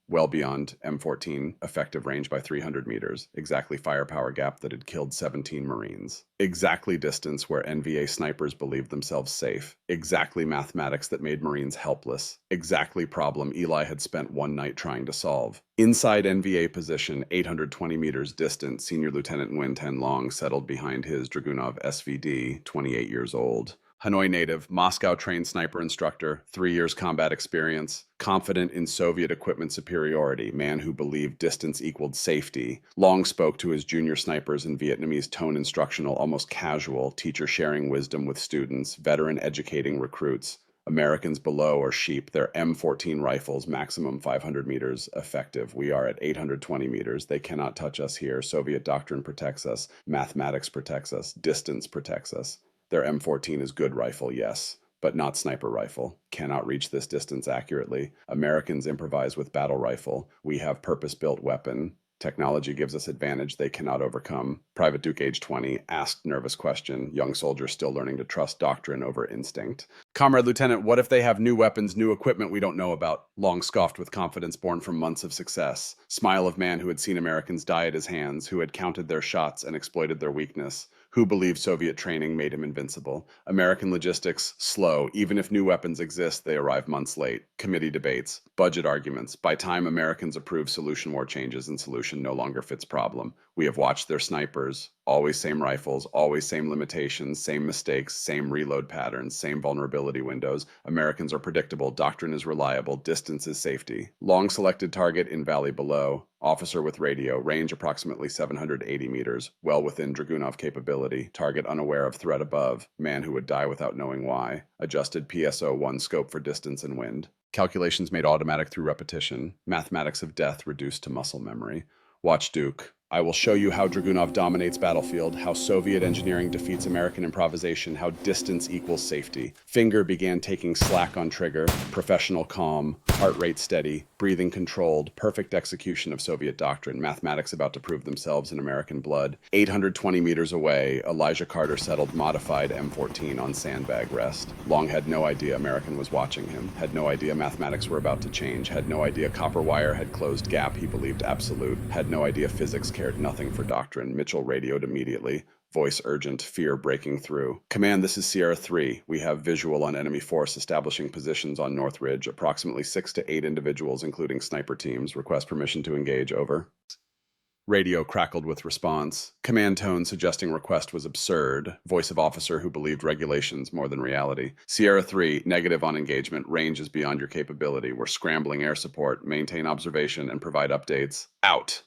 Well beyond M14 effective range by 300 meters, exactly firepower gap that had killed 17 Marines. Exactly distance where NVA snipers believed themselves safe. Exactly mathematics that made Marines helpless. Exactly problem Eli had spent one night trying to solve. Inside NVA position, 820 meters distant, Senior Lieutenant Nguyen Ten Long settled behind his Dragunov SVD, 28 years old. Hanoi native, Moscow-trained sniper instructor, 3 years combat experience, confident in Soviet equipment superiority, man who believed distance equaled safety, Long spoke to his junior snipers in Vietnamese tone instructional, almost casual, teacher sharing wisdom with students, veteran educating recruits. Americans below are sheep. They're M14 rifles, maximum 500 meters effective. We are at 820 meters. They cannot touch us here. Soviet doctrine protects us. Mathematics protects us. Distance protects us. Their M14 is good rifle, yes, but not sniper rifle. Cannot reach this distance accurately. Americans improvise with battle rifle. We have purpose-built weapon. Technology gives us advantage they cannot overcome. Private Duke, age 20, asked nervous question. Young soldier still learning to trust doctrine over instinct. Comrade Lieutenant, what if they have new weapons, new equipment we don't know about? Long scoffed with confidence born from months of success. Smile of man who had seen Americans die at his hands, who had counted their shots and exploited their weakness, who believed Soviet training made him invincible. American logistics, slow. Even if new weapons exist, they arrive months late. Committee debates, budget arguments. By time Americans approve solution, war changes, and solution no longer fits problem. We have watched their snipers, always same rifles, always same limitations, same mistakes, same reload patterns, same vulnerability windows. Americans are predictable, doctrine is reliable, distance is safety. Long selected target in valley below. Officer with radio, range approximately 780 meters, well within Dragunov capability, target unaware of threat above, man who would die without knowing why, adjusted PSO-1 scope for distance and wind, calculations made automatic through repetition, mathematics of death reduced to muscle memory. Watch Duke. I will show you how Dragunov dominates battlefield, how Soviet engineering defeats American improvisation, how distance equals safety. Finger began taking slack on trigger, professional calm, heart rate steady, breathing controlled, perfect execution of Soviet doctrine, mathematics about to prove themselves in American blood. 820 meters away, Elijah Carter settled modified M14 on sandbag rest. Long had no idea American was watching him, had no idea mathematics were about to change, had no idea copper wire had closed gap he believed absolute, had no idea physics cared nothing for doctrine. Mitchell radioed immediately. Voice urgent, fear breaking through. Command, this is Sierra 3. We have visual on enemy force establishing positions on North Ridge. Approximately 6 to 8 individuals, including sniper teams. Request permission to engage. Over. Radio crackled with response. Command tone suggesting request was absurd. Voice of officer who believed regulations more than reality. Sierra 3, negative on engagement. Range is beyond your capability. We're scrambling air support. Maintain observation and provide updates. Out.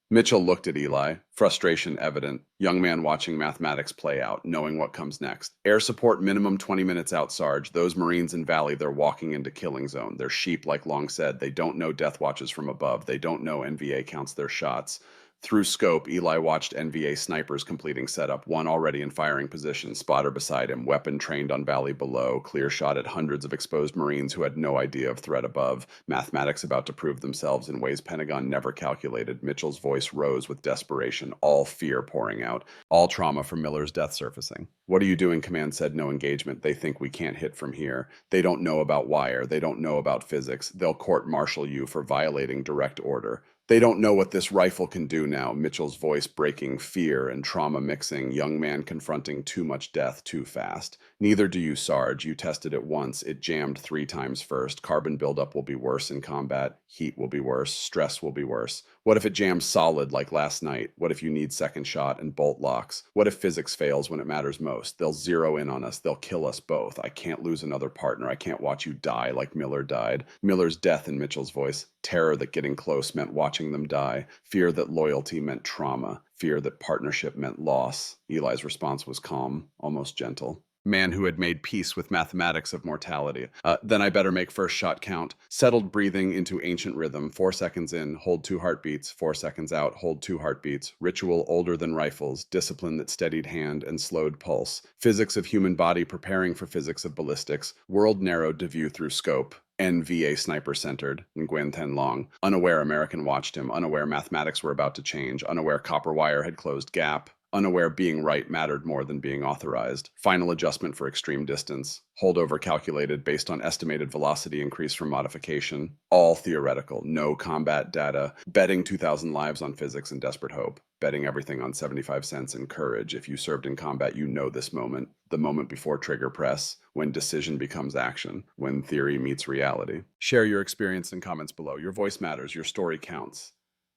Mitchell looked at Eli, frustration evident. Young man watching mathematics play out, knowing what comes next. Air support minimum 20 minutes out, Sarge. Those Marines in Valley, they're walking into killing zone. They're sheep, like Long said. They don't know death watches from above. They don't know NVA counts their shots. Through scope, Eli watched NVA snipers completing setup, one already in firing position, spotter beside him, weapon trained on valley below, clear shot at hundreds of exposed Marines who had no idea of threat above, mathematics about to prove themselves in ways Pentagon never calculated. Mitchell's voice rose with desperation, all fear pouring out, all trauma from Miller's death surfacing. What are you doing? Command said no engagement. They think we can't hit from here. They don't know about wire. They don't know about physics. They'll court-martial you for violating direct order. They don't know what this rifle can do now. Mitchell's voice breaking, fear and trauma mixing, young man confronting too much death too fast. Neither do you, Sarge. You tested it once. It jammed 3 times first. Carbon buildup will be worse in combat. Heat will be worse. Stress will be worse. What if it jams solid like last night? What if you need second shot and bolt locks? What if physics fails when it matters most? They'll zero in on us. They'll kill us both. I can't lose another partner. I can't watch you die like Miller died. Miller's death in Mitchell's voice. Terror that getting close meant watching them die. Fear that loyalty meant trauma. Fear that partnership meant loss. Eli's response was calm, almost gentle. Man who had made peace with mathematics of mortality. Then I better make first shot count. Settled breathing into ancient rhythm. 4 seconds in, hold 2 heartbeats. 4 seconds out, hold 2 heartbeats. Ritual older than rifles. Discipline that steadied hand and slowed pulse. Physics of human body preparing for physics of ballistics. World narrowed to view through scope. NVA sniper centered, Nguyen Thanh Long. Unaware American watched him. Unaware mathematics were about to change. Unaware copper wire had closed gap. Unaware being right mattered more than being authorized. Final adjustment for extreme distance. Holdover calculated based on estimated velocity increase from modification. All theoretical. No combat data. Betting 2,000 lives on physics and desperate hope. Betting everything on 75 cents and courage. If you served in combat, you know this moment. The moment before trigger press. When decision becomes action. When theory meets reality. Share your experience in comments below. Your voice matters. Your story counts.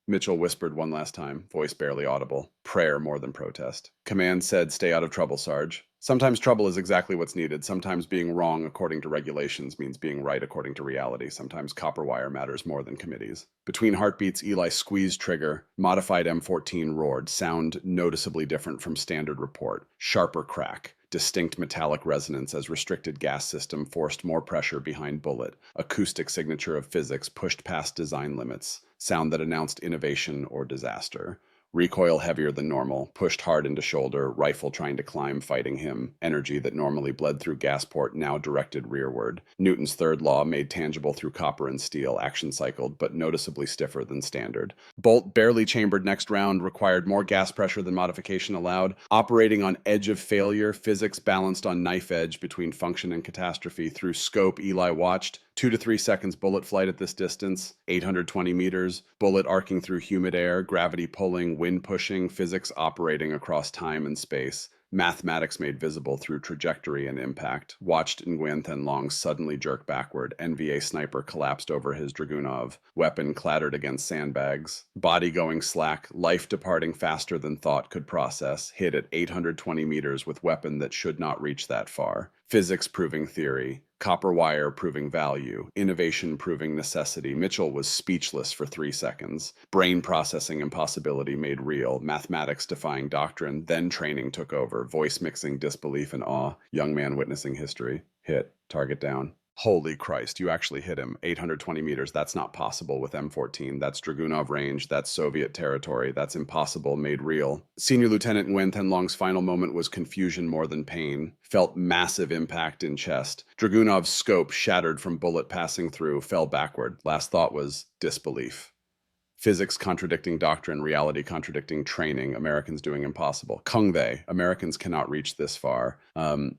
Mitchell whispered one last time, voice barely audible. Prayer more than protest. Command said, stay out of trouble, Sarge. Sometimes trouble is exactly what's needed. Sometimes being wrong according to regulations means being right according to reality. Sometimes copper wire matters more than committees. Between heartbeats, Eli squeezed trigger. Modified M14 roared, sound noticeably different from standard report. Sharper crack. Distinct metallic resonance as restricted gas system forced more pressure behind bullet. Acoustic signature of physics pushed past design limits. Sound that announced innovation or disaster. Recoil heavier than normal, pushed hard into shoulder, rifle trying to climb, fighting him. Energy that normally bled through gas port now directed rearward. Newton's third law made tangible through copper and steel, action cycled, but noticeably stiffer than standard. Bolt barely chambered next round, required more gas pressure than modification allowed. Operating on edge of failure, physics balanced on knife edge between function and catastrophe. Through scope, Eli watched. 2 to 3 seconds bullet flight at this distance, 820 meters, bullet arcing through humid air, gravity pulling, wind pushing, physics operating across time and space. Mathematics made visible through trajectory and impact. Watched Nguyen Thanh Long suddenly jerk backward. NVA sniper collapsed over his Dragunov. Weapon clattered against sandbags. Body going slack. Life departing faster than thought could process. Hit at 820 meters with weapon that should not reach that far. Physics proving theory. Copper wire proving value. Innovation proving necessity. Mitchell was speechless for 3 seconds. Brain processing impossibility made real. Mathematics defying doctrine. Then training took over. Voice mixing disbelief and awe. Young man witnessing history. Hit. Target down. Holy Christ, you actually hit him. 820 meters. That's not possible with M14. That's Dragunov range. That's Soviet territory. That's impossible made real. Senior Lieutenant Nguyen Thanh Long's final moment was confusion more than pain. Felt massive impact in chest. Dragunov's scope shattered from bullet passing through, fell backward. Last thought was disbelief. Physics contradicting doctrine, reality contradicting training, Americans doing impossible. Kung They, Americans cannot reach this far.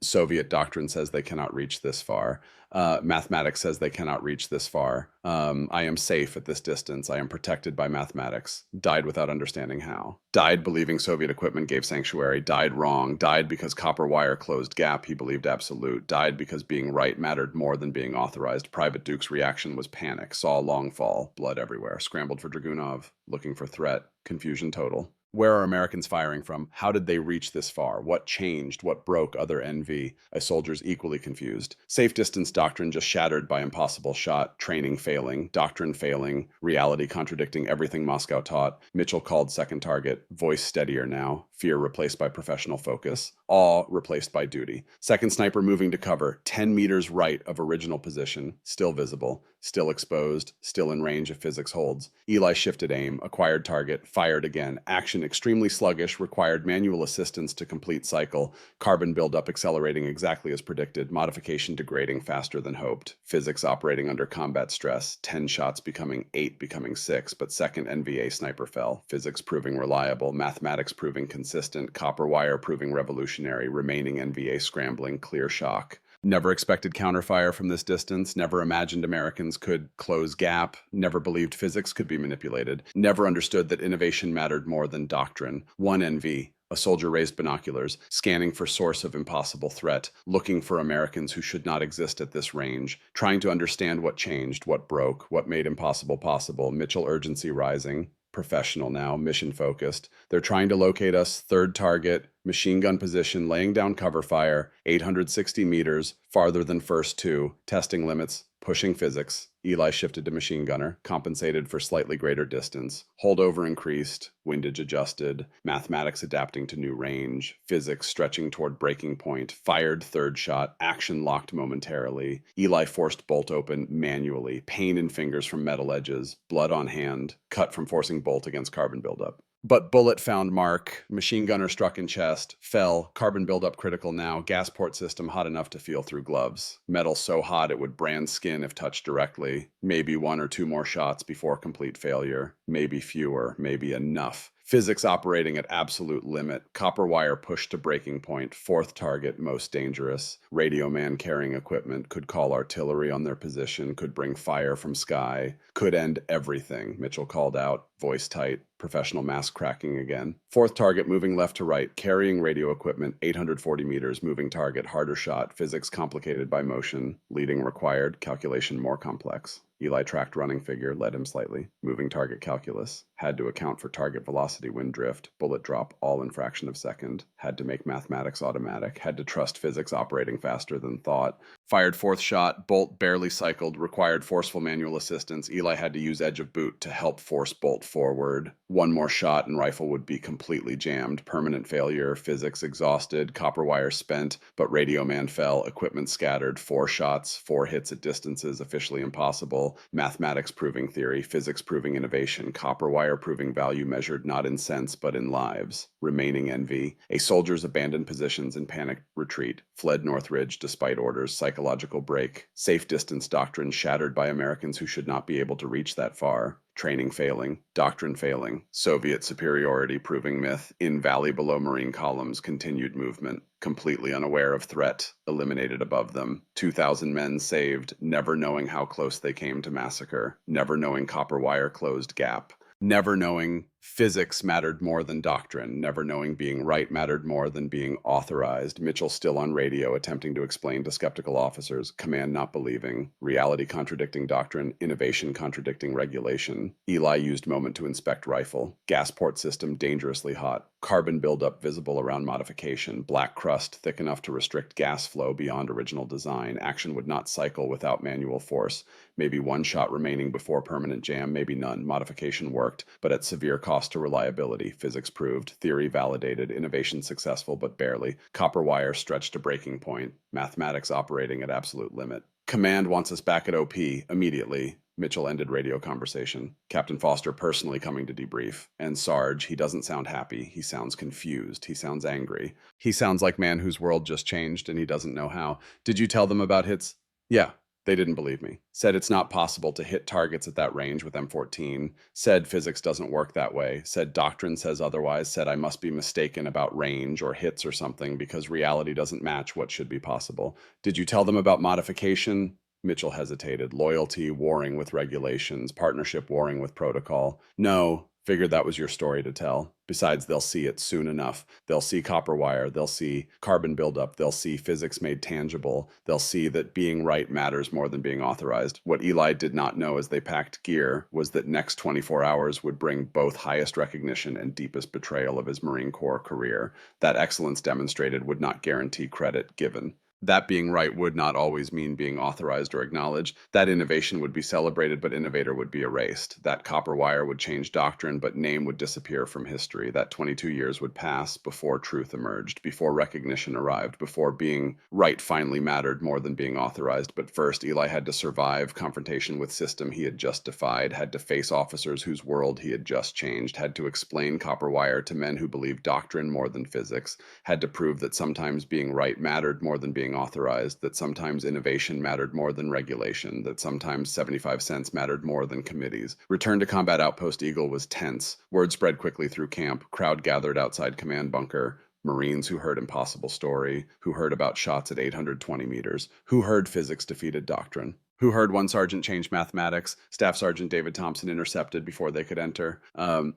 Soviet doctrine says they cannot reach this far. Mathematics says they cannot reach this far. I am safe at this distance. I am protected by mathematics. Died without understanding how. Died believing Soviet equipment gave sanctuary. Died wrong. Died because copper wire closed gap. He believed absolute. Died because being right mattered more than being authorized. Private Duke's reaction was panic. Saw long fall. Blood everywhere. Scrambled for Dragunov. Looking for threat. Confusion total. Where are Americans firing from? How did they reach this far? What changed? What broke other NV? A soldier's equally confused. Safe distance doctrine just shattered by impossible shot. Training failing. Doctrine failing. Reality contradicting everything Moscow taught. Mitchell called second target. Voice steadier now. Fear replaced by professional focus. Awe replaced by duty. Second sniper moving to cover. 10 meters right of original position. Still visible. Still exposed. Still in range if physics holds. Eli shifted aim. Acquired target. Fired again. Action extremely sluggish, required manual assistance to complete cycle, carbon buildup accelerating exactly as predicted, modification degrading faster than hoped, physics operating under combat stress, 10 shots becoming 8 becoming 6, but second NVA sniper fell, physics proving reliable, mathematics proving consistent, copper wire proving revolutionary, remaining NVA scrambling, clear shock. Never expected counterfire from this distance, never imagined Americans could close gap, never believed physics could be manipulated, never understood that innovation mattered more than doctrine. One NV, a soldier raised binoculars, scanning for source of impossible threat, looking for Americans who should not exist at this range, trying to understand what changed, what broke, what made impossible possible, Mitchell urgency rising. Professional now, mission focused. They're trying to locate us, third target, machine gun position, laying down cover fire, 860 meters, farther than first two, testing limits, pushing physics. Eli shifted to machine gunner, compensated for slightly greater distance. Holdover increased, windage adjusted, mathematics adapting to new range, physics stretching toward breaking point, fired third shot, action locked momentarily. Eli forced bolt open manually, pain in fingers from metal edges, blood on hand, cut from forcing bolt against carbon buildup. But bullet found mark, machine gunner struck in chest, fell, carbon buildup critical now, gas port system hot enough to feel through gloves. Metal so hot it would brand skin if touched directly. Maybe 1 or 2 more shots before complete failure. Maybe fewer, maybe enough. Physics operating at absolute limit. Copper wire pushed to breaking point. Fourth target, most dangerous. Radio man carrying equipment. Could call artillery on their position. Could bring fire from sky. Could end everything, Mitchell called out. Voice tight. Professional mask cracking again. Fourth target moving left to right. Carrying radio equipment. 840 meters. Moving target. Harder shot. Physics complicated by motion. Leading required. Calculation more complex. Eli tracked running figure. Led him slightly. Moving target calculus. had to account for target velocity, wind drift, bullet drop, all in fraction of second, had to make mathematics automatic, had to trust physics operating faster than thought. Fired fourth shot, bolt barely cycled, required forceful manual assistance. Eli had to use edge of boot to help force bolt forward. One more shot and rifle would be completely jammed. Permanent failure, physics exhausted, copper wire spent, but radio man fell, equipment scattered, 4 shots, 4 hits at distances officially impossible, mathematics proving theory, physics proving innovation, copper wire proving value measured not in cents but in lives. Remaining NV, a soldier's abandoned positions in panicked retreat, fled Northridge despite orders, psychological break, safe distance doctrine shattered by Americans who should not be able to reach that far, training failing, doctrine failing, Soviet superiority proving myth, in valley below Marine columns, continued movement, completely unaware of threat, eliminated above them, 2,000 men saved, never knowing how close they came to massacre, never knowing copper wire closed gap, never knowing physics mattered more than doctrine, never knowing being right mattered more than being authorized. Mitchell still on radio, attempting to explain to skeptical officers, command not believing, reality contradicting doctrine, innovation contradicting regulation. Eli used moment to inspect rifle, gas port system dangerously hot, carbon buildup visible around modification, black crust thick enough to restrict gas flow beyond original design. Action would not cycle without manual force. Maybe 1 shot remaining before permanent jam, maybe none. Modification worked, but at severe cost to reliability. Physics proved, theory validated, innovation successful but barely. Copper wire stretched to breaking point. Mathematics operating at absolute limit. Command wants us back at OP immediately. Mitchell ended radio conversation. Captain Foster personally coming to debrief. And Sarge, he doesn't sound happy. He sounds confused. He sounds angry. He sounds like man whose world just changed and he doesn't know how. Did you tell them about hits? Yeah. They didn't believe me. Said it's not possible to hit targets at that range with M14. Said physics doesn't work that way. Said doctrine says otherwise. Said I must be mistaken about range or hits or something because reality doesn't match what should be possible. Did you tell them about modification? Mitchell hesitated. Loyalty warring with regulations. Partnership warring with protocol. No. Figured that was your story to tell. Besides, they'll see it soon enough. They'll see copper wire. They'll see carbon buildup. They'll see physics made tangible. They'll see that being right matters more than being authorized. What Eli did not know as they packed gear was that next 24 hours would bring both highest recognition and deepest betrayal of his Marine Corps career. That excellence demonstrated would not guarantee credit given. That being right would not always mean being authorized or acknowledged. That innovation would be celebrated, but innovator would be erased. That copper wire would change doctrine, but name would disappear from history. That 22 years would pass before truth emerged, before recognition arrived, before being right finally mattered more than being authorized. But first, Eli had to survive confrontation with system he had just defied, had to face officers whose world he had just changed, had to explain copper wire to men who believed doctrine more than physics, had to prove that sometimes being right mattered more than being authorized, that sometimes innovation mattered more than regulation, that sometimes 75 cents mattered more than committees. Return to combat outpost Eagle was tense. Word spread quickly through camp. Crowd gathered outside command bunker. Marines who heard impossible story, who heard about shots at 820 meters, who heard physics defeated doctrine, who heard one sergeant change mathematics, Staff Sergeant David Thompson intercepted before they could enter,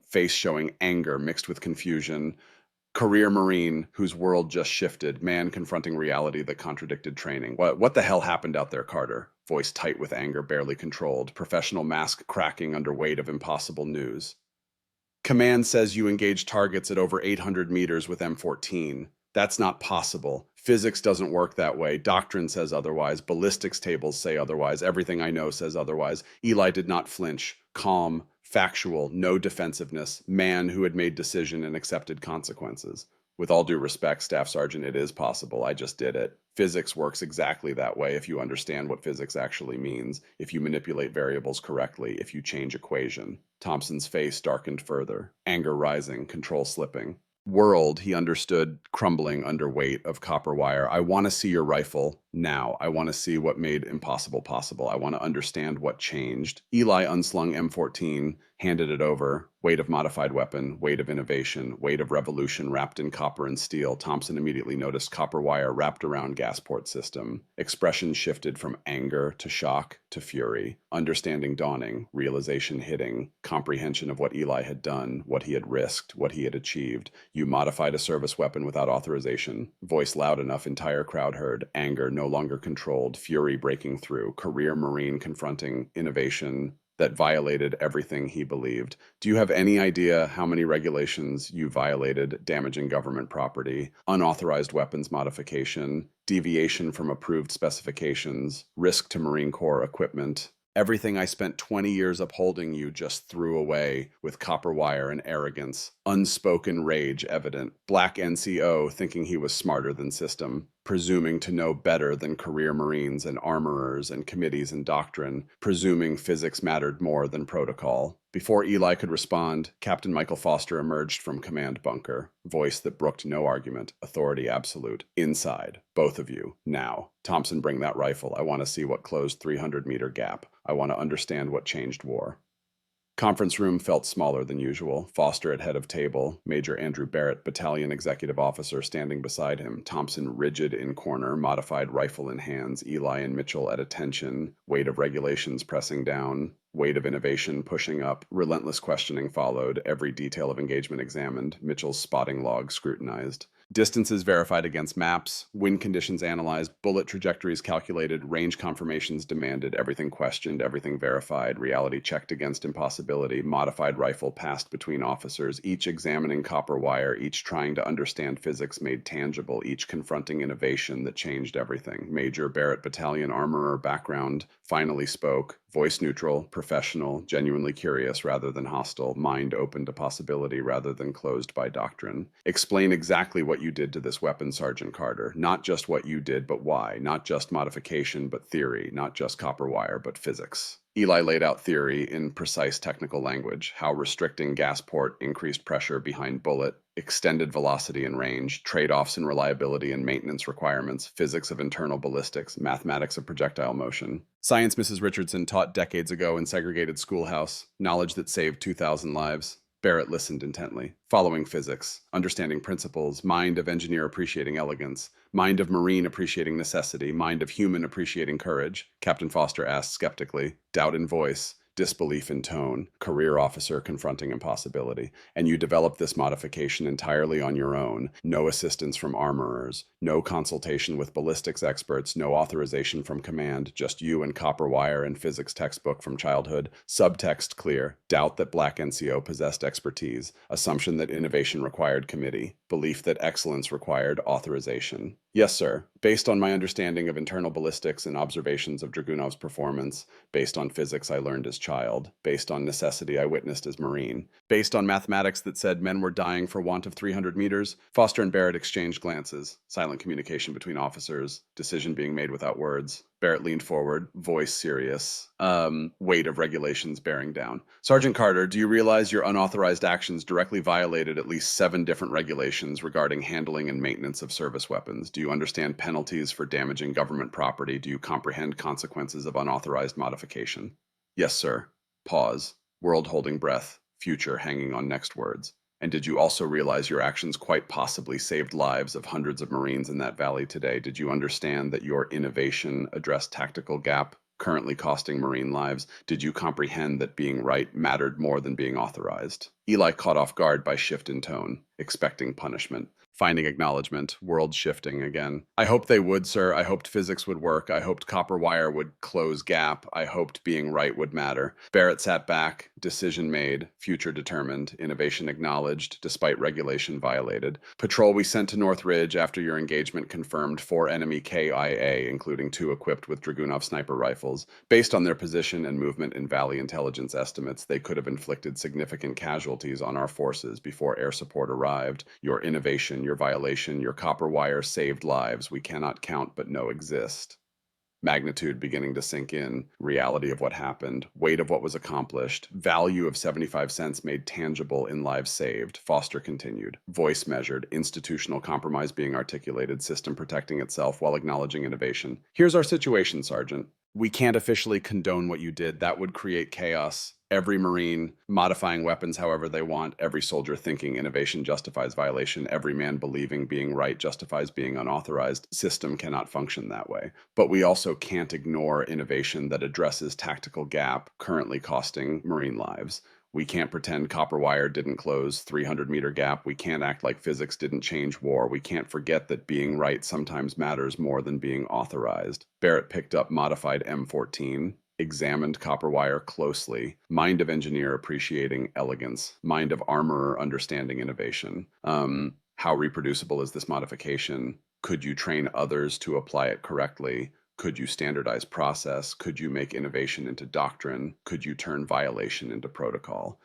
face showing anger mixed with confusion, career Marine whose world just shifted, man confronting reality that contradicted training. What the hell happened out there, Carter? Voice tight with anger, barely controlled. Professional mask cracking under weight of impossible news. Command says you engage targets at over 800 meters with M14. That's not possible. Physics doesn't work that way. Doctrine says otherwise. Ballistics tables say otherwise. Everything I know says otherwise. Eli did not flinch. Calm, factual, no defensiveness. Man who had made decision and accepted consequences. With all due respect, Staff Sergeant, it is possible. I just did it. Physics works exactly that way if you understand what physics actually means, if you manipulate variables correctly, if you change equation. Thompson's face darkened further, anger rising, control slipping. World, he understood, crumbling under weight of copper wire. I want to see your rifle now. I want to see what made impossible possible. I want to understand what changed. Eli unslung M14, handed it over. Weight of modified weapon, weight of innovation, weight of revolution wrapped in copper and steel. Thompson immediately noticed copper wire wrapped around gas port system. Expression shifted from anger to shock to fury. Understanding dawning, realization hitting, comprehension of what Eli had done, what he had risked, what he had achieved. You modified a service weapon without authorization. Voice loud enough entire crowd heard. Anger no longer controlled. Fury breaking through. Career Marine confronting innovation that violated everything he believed. Do you have any idea how many regulations you violated? Damaging government property, unauthorized weapons modification, deviation from approved specifications, risk to Marine Corps equipment. Everything I spent 20 years upholding you just threw away with copper wire and arrogance, unspoken rage evident, black NCO thinking he was smarter than system, presuming to know better than career Marines and armorers and committees and doctrine, presuming physics mattered more than protocol. Before Eli could respond, Captain Michael Foster emerged from command bunker, voice that brooked no argument, authority absolute. Inside, both of you, now. Thompson, bring that rifle. I want to see what closed 300-meter gap. I want to understand what changed war. Conference room felt smaller than usual. Foster at head of table, Major Andrew Barrett, battalion executive officer, standing beside him, Thompson rigid in corner, modified rifle in hands, Eli and Mitchell at attention, weight of regulations pressing down, weight of innovation pushing up, relentless questioning followed, every detail of engagement examined, Mitchell's spotting log scrutinized. Distances verified against maps, wind conditions analyzed, bullet trajectories calculated, range confirmations demanded, everything questioned, everything verified, reality checked against impossibility, modified rifle passed between officers, each examining copper wire, each trying to understand physics made tangible, each confronting innovation that changed everything. Major Barrett battalion armorer background finally spoke, voice neutral, professional, genuinely curious rather than hostile, mind open to possibility rather than closed by doctrine. Explain exactly what you did to this weapon, Sergeant Carter. Not just what you did, but why. Not just modification, but theory. Not just copper wire, but physics. Eli laid out theory in precise technical language, how restricting gas port increased pressure behind bullet, extended velocity and range, trade-offs in reliability and maintenance requirements, physics of internal ballistics, mathematics of projectile motion. Science Mrs. Richardson taught decades ago in segregated schoolhouse, knowledge that saved 2,000 lives. Barrett listened intently, following physics, understanding principles, mind of engineer appreciating elegance, mind of Marine appreciating necessity, mind of human appreciating courage, Captain Foster asked skeptically, doubt in voice, disbelief in tone, career officer confronting impossibility. And you developed this modification entirely on your own, no assistance from armorers, no consultation with ballistics experts, no authorization from command, just you and copper wire and physics textbook from childhood, subtext clear, doubt that black NCO possessed expertise, assumption that innovation required committee, belief that excellence required authorization. Yes, sir. Based on my understanding of internal ballistics and observations of Dragunov's performance, based on physics I learned as child, based on necessity I witnessed as Marine, based on mathematics that said men were dying for want of 300 meters, Foster and Barrett exchanged glances, silent communication between officers, decision being made without words. Barrett leaned forward, voice serious, weight of regulations bearing down. Sergeant Carter, do you realize your unauthorized actions directly violated at least 7 different regulations regarding handling and maintenance of service weapons? Do you understand penalties for damaging government property? Do you comprehend consequences of unauthorized modification? Yes, sir. Pause. World holding breath. Future hanging on next words. And did you also realize your actions quite possibly saved lives of hundreds of Marines in that valley today? Did you understand that your innovation addressed tactical gap currently costing Marine lives? Did you comprehend that being right mattered more than being authorized? Eli caught off guard by shift in tone, expecting punishment. Finding acknowledgement, world shifting again. I hoped they would, sir. I hoped physics would work. I hoped copper wire would close gap. I hoped being right would matter. Barrett sat back, decision made, future determined, innovation acknowledged, despite regulation violated. Patrol we sent to North Ridge after your engagement confirmed 4 enemy KIA, including 2 equipped with Dragunov sniper rifles. Based on their position and movement in Valley intelligence estimates, they could have inflicted significant casualties on our forces before air support arrived. Your innovation, your violation, your copper wire saved lives we cannot count but know exist. Magnitude beginning to sink in, reality of what happened, weight of what was accomplished, value of 75 cents made tangible in lives saved, Foster continued, voice measured, institutional compromise being articulated, system protecting itself while acknowledging innovation. Here's our situation, Sergeant. We can't officially condone what you did. That would create chaos. Every Marine modifying weapons however they want, every soldier thinking innovation justifies violation, every man believing being right justifies being unauthorized. System cannot function that way. But we also can't ignore innovation that addresses tactical gap currently costing Marine lives. We can't pretend copper wire didn't close 300-meter gap. We can't act like physics didn't change war. We can't forget that being right sometimes matters more than being authorized. Barrett picked up modified M14. examined copper wire closely, mind of engineer appreciating elegance, mind of armorer understanding innovation. How reproducible is this modification? Could you train others to apply it correctly? Could you standardize process? Could you make innovation into doctrine? Could you turn violation into protocol?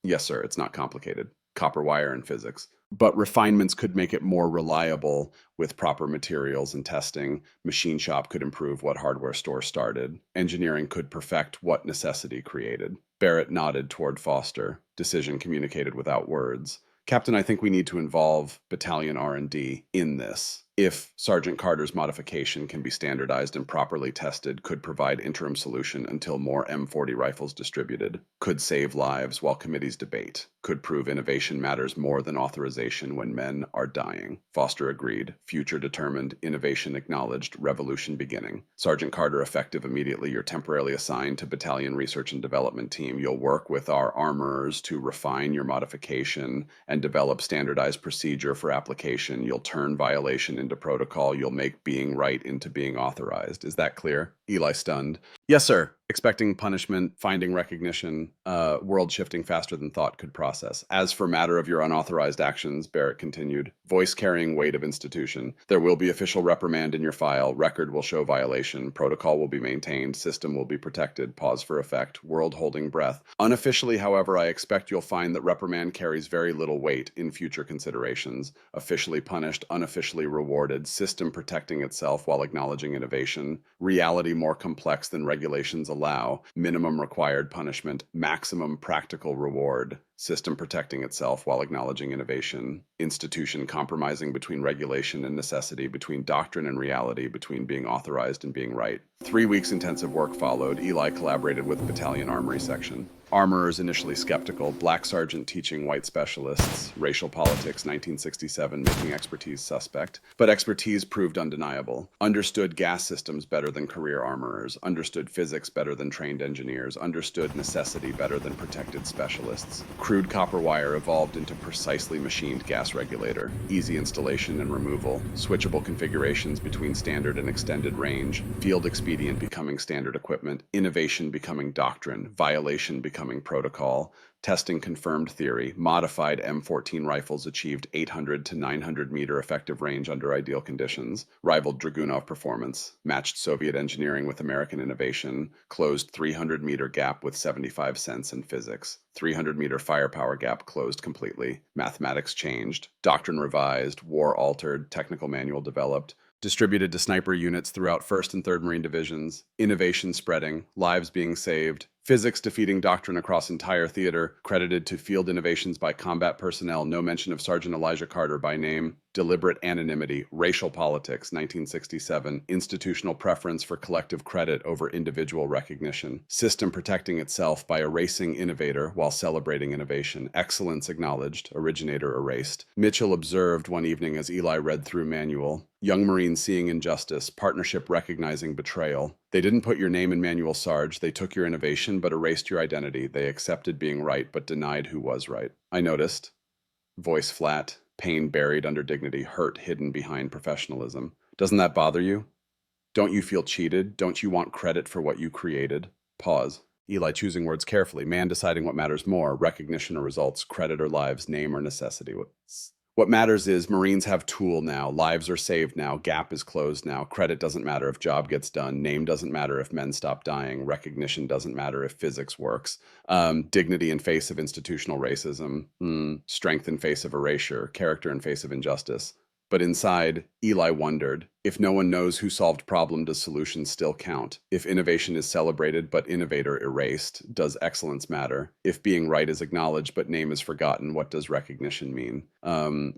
Yes, sir, it's not complicated. Copper wire and physics. But refinements could make it more reliable with proper materials and testing. Machine shop could improve what hardware store started. Engineering could perfect what necessity created. Barrett nodded toward Foster. Decision communicated without words. Captain, I think we need to involve battalion R&D in this. If Sergeant Carter's modification can be standardized and properly tested, could provide interim solution until more M40 rifles distributed, could save lives while committees debate, could prove innovation matters more than authorization when men are dying. Foster agreed. Future determined, innovation acknowledged, revolution beginning. Sergeant Carter effective immediately. You're temporarily assigned to Battalion Research and Development Team. You'll work with our armorers to refine your modification and develop standardized procedure for application. You'll turn violation into protocol. You'll make being right into being authorized. Is that clear? Eli stunned. Yes, sir. Expecting punishment, finding recognition, world shifting faster than thought could process. As for matter of your unauthorized actions, Barrett continued, voice carrying weight of institution. There will be official reprimand in your file. Record will show violation. Protocol will be maintained. System will be protected. Pause for effect. World holding breath. Unofficially, however, I expect you'll find that reprimand carries very little weight in future considerations. Officially punished, unofficially rewarded. System protecting itself while acknowledging innovation. Reality more complex than regulations allow, minimum required punishment, maximum practical reward, system protecting itself while acknowledging innovation, institution compromising between regulation and necessity, between doctrine and reality, between being authorized and being right. 3 weeks intensive work followed. Eli collaborated with Battalion Armory Section. Armorers initially skeptical, black sergeant teaching white specialists, racial politics 1967 making expertise suspect, but expertise proved undeniable. Understood gas systems better than career armorers, understood physics better than trained engineers, understood necessity better than protected specialists. Crude copper wire evolved into precisely machined gas regulator, easy installation and removal, switchable configurations between standard and extended range, field expedient becoming standard equipment, innovation becoming doctrine, violation becoming protocol, testing confirmed theory, modified M14 rifles achieved 800 to 900 meter effective range under ideal conditions, rivaled Dragunov performance, matched Soviet engineering with American innovation, closed 300 meter gap with 75 cents in physics, 300 meter firepower gap closed completely, mathematics changed, doctrine revised, war altered, technical manual developed, distributed to sniper units throughout 1st and 3rd Marine Divisions, innovation spreading, lives being saved, physics defeating doctrine across entire theater, credited to field innovations by combat personnel, no mention of Sergeant Elijah Carter by name, deliberate anonymity, racial politics, 1967, institutional preference for collective credit over individual recognition, system protecting itself by erasing innovator while celebrating innovation, excellence acknowledged, originator erased. Mitchell observed one evening as Eli read through manual, young Marines seeing injustice, partnership recognizing betrayal. They didn't put your name in manual, Sarge. They took your innovation but erased your identity. They accepted being right but denied who was right. I noticed. Voice flat, pain buried under dignity, hurt hidden behind professionalism. Doesn't that bother you? Don't you feel cheated? Don't you want credit for what you created? Pause. Eli choosing words carefully, man deciding what matters more, recognition or results, credit or lives, name or necessity. What matters is Marines have tool now, lives are saved now, gap is closed now, credit doesn't matter if job gets done, name doesn't matter if men stop dying, recognition doesn't matter if physics works, dignity in face of institutional racism, strength in face of erasure, character in face of injustice. But inside, Eli wondered, if no one knows who solved problem, does solutions still count? If innovation is celebrated but innovator erased, does excellence matter? If being right is acknowledged but name is forgotten, what does recognition mean?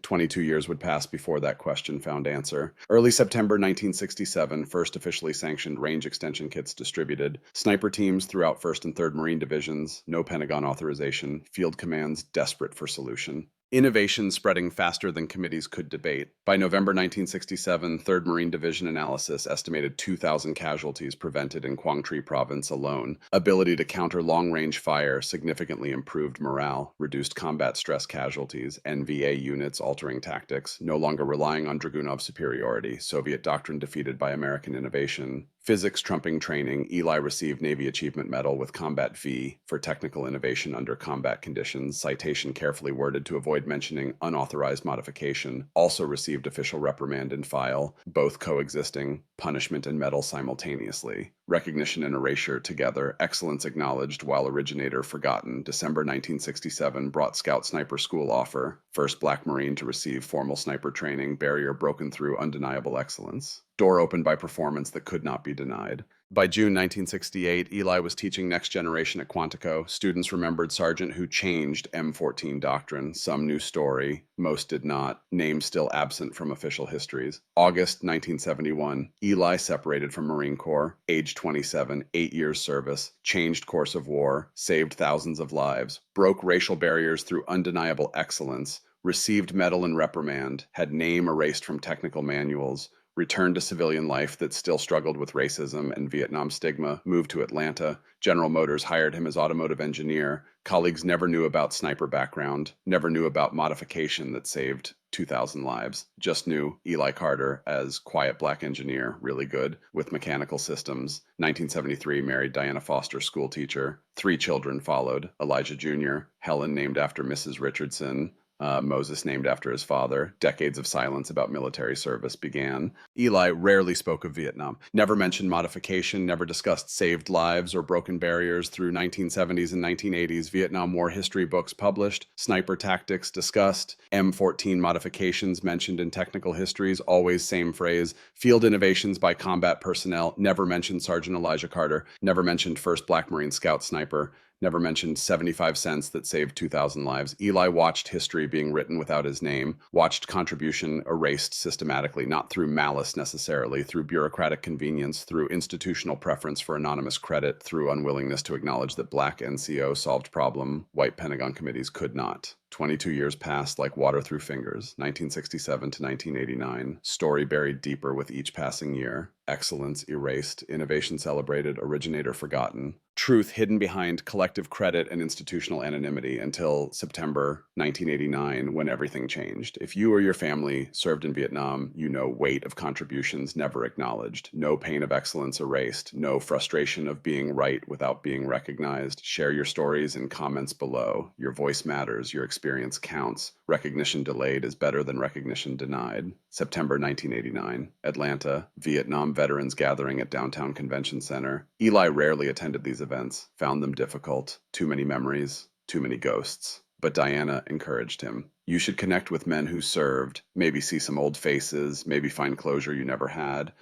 22 years would pass before that question found answer. Early September 1967, first officially sanctioned range extension kits distributed. Sniper teams throughout 1st and 3rd Marine Divisions, no Pentagon authorization, field commands desperate for solution. Innovation spreading faster than committees could debate. By November 1967, 3rd Marine Division analysis estimated 2,000 casualties prevented in Quang Tri Province alone. Ability to counter long-range fire significantly improved morale, reduced combat stress casualties, NVA units altering tactics, no longer relying on Dragunov superiority, Soviet doctrine defeated by American innovation, Physics trumping training, Eli received Navy Achievement Medal with Combat V for technical innovation under combat conditions. Citation carefully worded to avoid mentioning unauthorized modification. Also received official reprimand and file, both coexisting, punishment and medal simultaneously. Recognition and erasure together, excellence acknowledged while originator forgotten. December 1967 brought Scout Sniper School offer, first Black Marine to receive formal sniper training, barrier broken through undeniable excellence. Door opened by performance that could not be denied. By June 1968, Eli was teaching next generation at Quantico. Students remembered Sergeant who changed M14 doctrine. Some knew story, most did not. Name still absent from official histories. August 1971, Eli separated from Marine Corps, age 27, 8 years service, changed course of war, saved thousands of lives, broke racial barriers through undeniable excellence, received medal and reprimand, had name erased from technical manuals, returned to civilian life that still struggled with racism and Vietnam stigma, moved to Atlanta. General Motors hired him as automotive engineer. Colleagues never knew about sniper background, never knew about modification that saved 2,000 lives. Just knew Eli Carter as quiet black engineer, really good with mechanical systems. 1973, married Diana Foster, school teacher. 3 children followed: Elijah Jr., Helen named after Mrs. Richardson, Moses named after his father. Decades of silence about military service began. Eli rarely spoke of Vietnam, never mentioned modification, never discussed saved lives or broken barriers. Through 1970s and 1980s, Vietnam War history books published, sniper tactics discussed, M14 modifications mentioned in technical histories, always same phrase, field innovations by combat personnel, never mentioned Sergeant Elijah Carter, never mentioned 1st Black Marine Scout Sniper, never mentioned 75 cents that saved 2,000 lives. Eli watched history being written without his name, watched contribution erased systematically, not through malice necessarily, through bureaucratic convenience, through institutional preference for anonymous credit, through unwillingness to acknowledge that black NCO solved problem white Pentagon committees could not. 22 years passed like water through fingers, 1967 to 1989, story buried deeper with each passing year, excellence erased, innovation celebrated, originator forgotten, truth hidden behind collective credit and institutional anonymity until September 1989 when everything changed. If you or your family served in Vietnam, you know weight of contributions never acknowledged, no pain of excellence erased, no frustration of being right without being recognized. Share your stories in comments below. Your voice matters, your experience counts. Recognition delayed is better than recognition denied. September 1989, Atlanta, Vietnam Veterans Gathering at Downtown Convention Center. Eli rarely attended these events, found them difficult, too many memories, too many ghosts. But Diana encouraged him. You should connect with men who served, maybe see some old faces, maybe find closure you never had.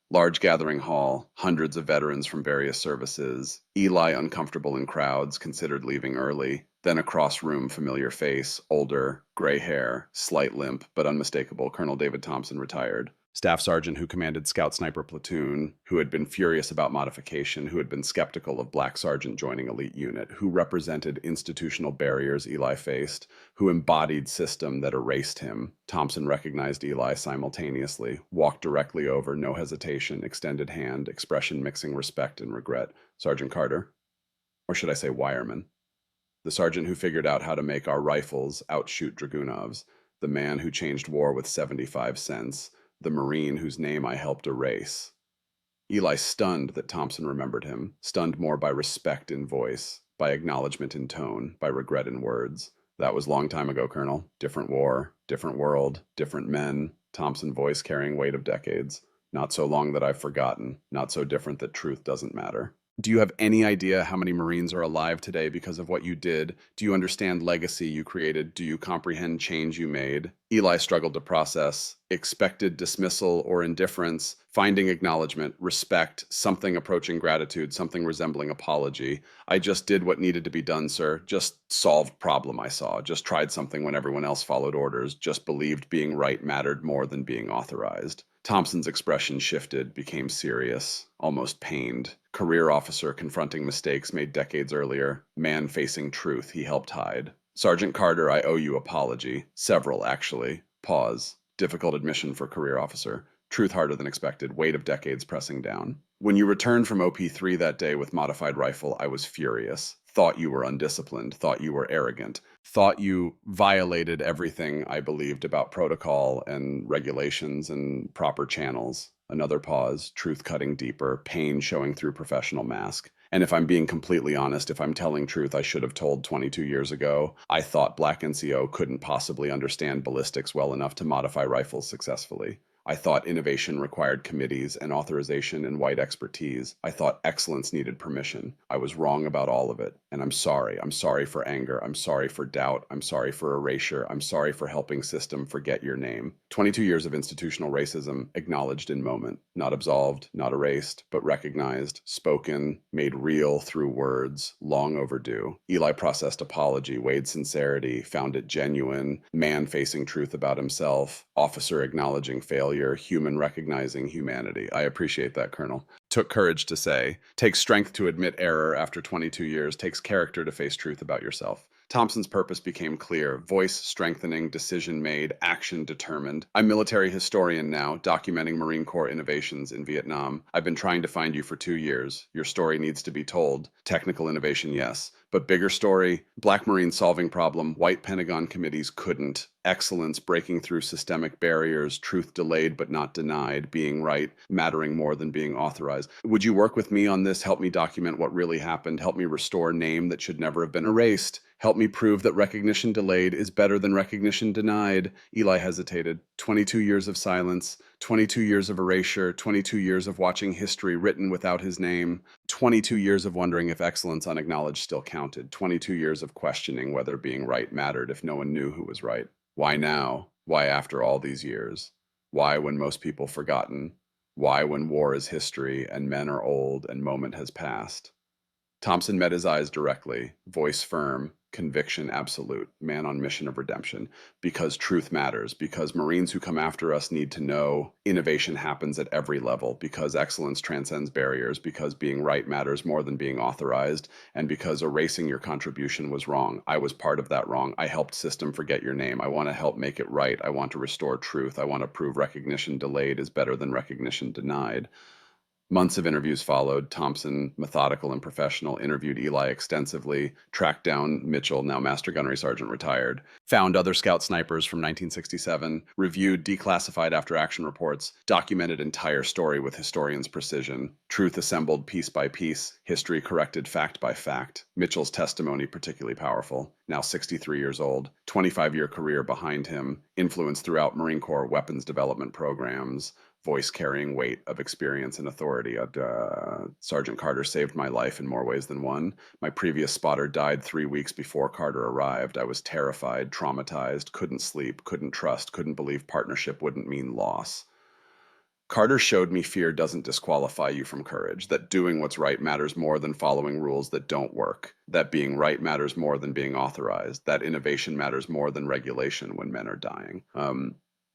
Large gathering hall, hundreds of veterans from various services. Eli uncomfortable in crowds, considered leaving early. Then across room, familiar face, older, gray hair, slight limp, but unmistakable. Colonel David Thompson, retired. Staff sergeant who commanded Scout Sniper Platoon, who had been furious about modification, who had been skeptical of black sergeant joining elite unit, who represented institutional barriers Eli faced, who embodied system that erased him. Thompson recognized Eli simultaneously, walked directly over, no hesitation, extended hand, expression mixing respect and regret. Sergeant Carter, or should I say Wireman, the sergeant who figured out how to make our rifles outshoot Dragunovs, the man who changed war with 75 cents, the Marine whose name I helped erase. Eli stunned that Thompson remembered him, stunned more by respect in voice, by acknowledgement in tone, by regret in words. That was long time ago, Colonel. Different war, different world, different men. Thompson voice carrying weight of decades. Not so long that I've forgotten, not so different that truth doesn't matter. Do you have any idea how many Marines are alive today because of what you did? Do you understand legacy you created? Do you comprehend change you made? Eli struggled to process expected dismissal or indifference, finding acknowledgement, respect, something approaching gratitude, something resembling apology. I just did what needed to be done, sir. Just solved problem I saw. Just tried something when everyone else followed orders. Just believed being right mattered more than being authorized. Thompson's expression shifted, became serious, almost pained. Career officer confronting mistakes made decades earlier. Man facing truth he helped hide. Sergeant Carter, I owe you apology. Several, actually. Pause. Difficult admission for career officer. Truth harder than expected. Weight of decades pressing down. When you returned from OP3 that day with modified rifle, I was furious. Thought you were undisciplined. Thought you were arrogant. Thought you violated everything I believed about protocol and regulations and proper channels. Another pause, truth cutting deeper, pain showing through professional mask. And if I'm being completely honest, if I'm telling truth, I should have told 22 years ago. I thought Black NCO couldn't possibly understand ballistics well enough to modify rifles successfully. I thought innovation required committees and authorization and white expertise. I thought excellence needed permission. I was wrong about all of it. And I'm sorry. I'm sorry for anger. I'm sorry for doubt. I'm sorry for erasure. I'm sorry for helping system forget your name. 22 years of institutional racism acknowledged in moment, not absolved, not erased, but recognized, spoken, made real through words, long overdue. Eli processed apology, weighed sincerity, found it genuine, man facing truth about himself, officer acknowledging failure, human recognizing humanity. I appreciate that, Colonel. Took courage to say, takes strength to admit error after 22 years, takes character to face truth about yourself. Thompson's purpose became clear, voice strengthening, decision made, action determined. I'm military historian now, documenting Marine Corps innovations in Vietnam. I've been trying to find you for 2 years. Your story needs to be told. Technical innovation, yes. But bigger story, Black Marines solving problem, white Pentagon committees couldn't. Excellence breaking through systemic barriers, truth delayed but not denied, being right, mattering more than being authorized. Would you work with me on this? Help me document what really happened. Help me restore name that should never have been erased. Help me prove that recognition delayed is better than recognition denied. Eli hesitated. 22 years of silence, 22 years of erasure, 22 years of watching history written without his name, 22 years of wondering if excellence unacknowledged still counted, 22 years of questioning whether being right mattered if no one knew who was right. Why now? Why after all these years? Why when most people forgotten? Why when war is history and men are old and moment has passed? Thompson met his eyes directly, voice firm, conviction absolute, man on mission of redemption, because truth matters, because Marines who come after us need to know innovation happens at every level, because excellence transcends barriers, because being right matters more than being authorized, and because erasing your contribution was wrong. I was part of that wrong. I helped system forget your name. I want to help make it right. I want to restore truth. I want to prove recognition delayed is better than recognition denied. Months of interviews followed. Thompson, methodical and professional, interviewed Eli extensively, tracked down Mitchell, now Master Gunnery Sergeant retired, found other scout snipers from 1967, reviewed declassified after-action reports, documented entire story with historian's precision, truth assembled piece by piece, history corrected fact by fact. Mitchell's testimony particularly powerful. Now 63 years old, 25-year career behind him, influence throughout Marine Corps weapons development programs, voice carrying weight of experience and authority. Sergeant Carter saved my life in more ways than one. My previous spotter died 3 weeks before Carter arrived. I was terrified, traumatized, couldn't sleep, couldn't trust, couldn't believe partnership wouldn't mean loss. Carter showed me fear doesn't disqualify you from courage, that doing what's right matters more than following rules that don't work, that being right matters more than being authorized, that innovation matters more than regulation when men are dying.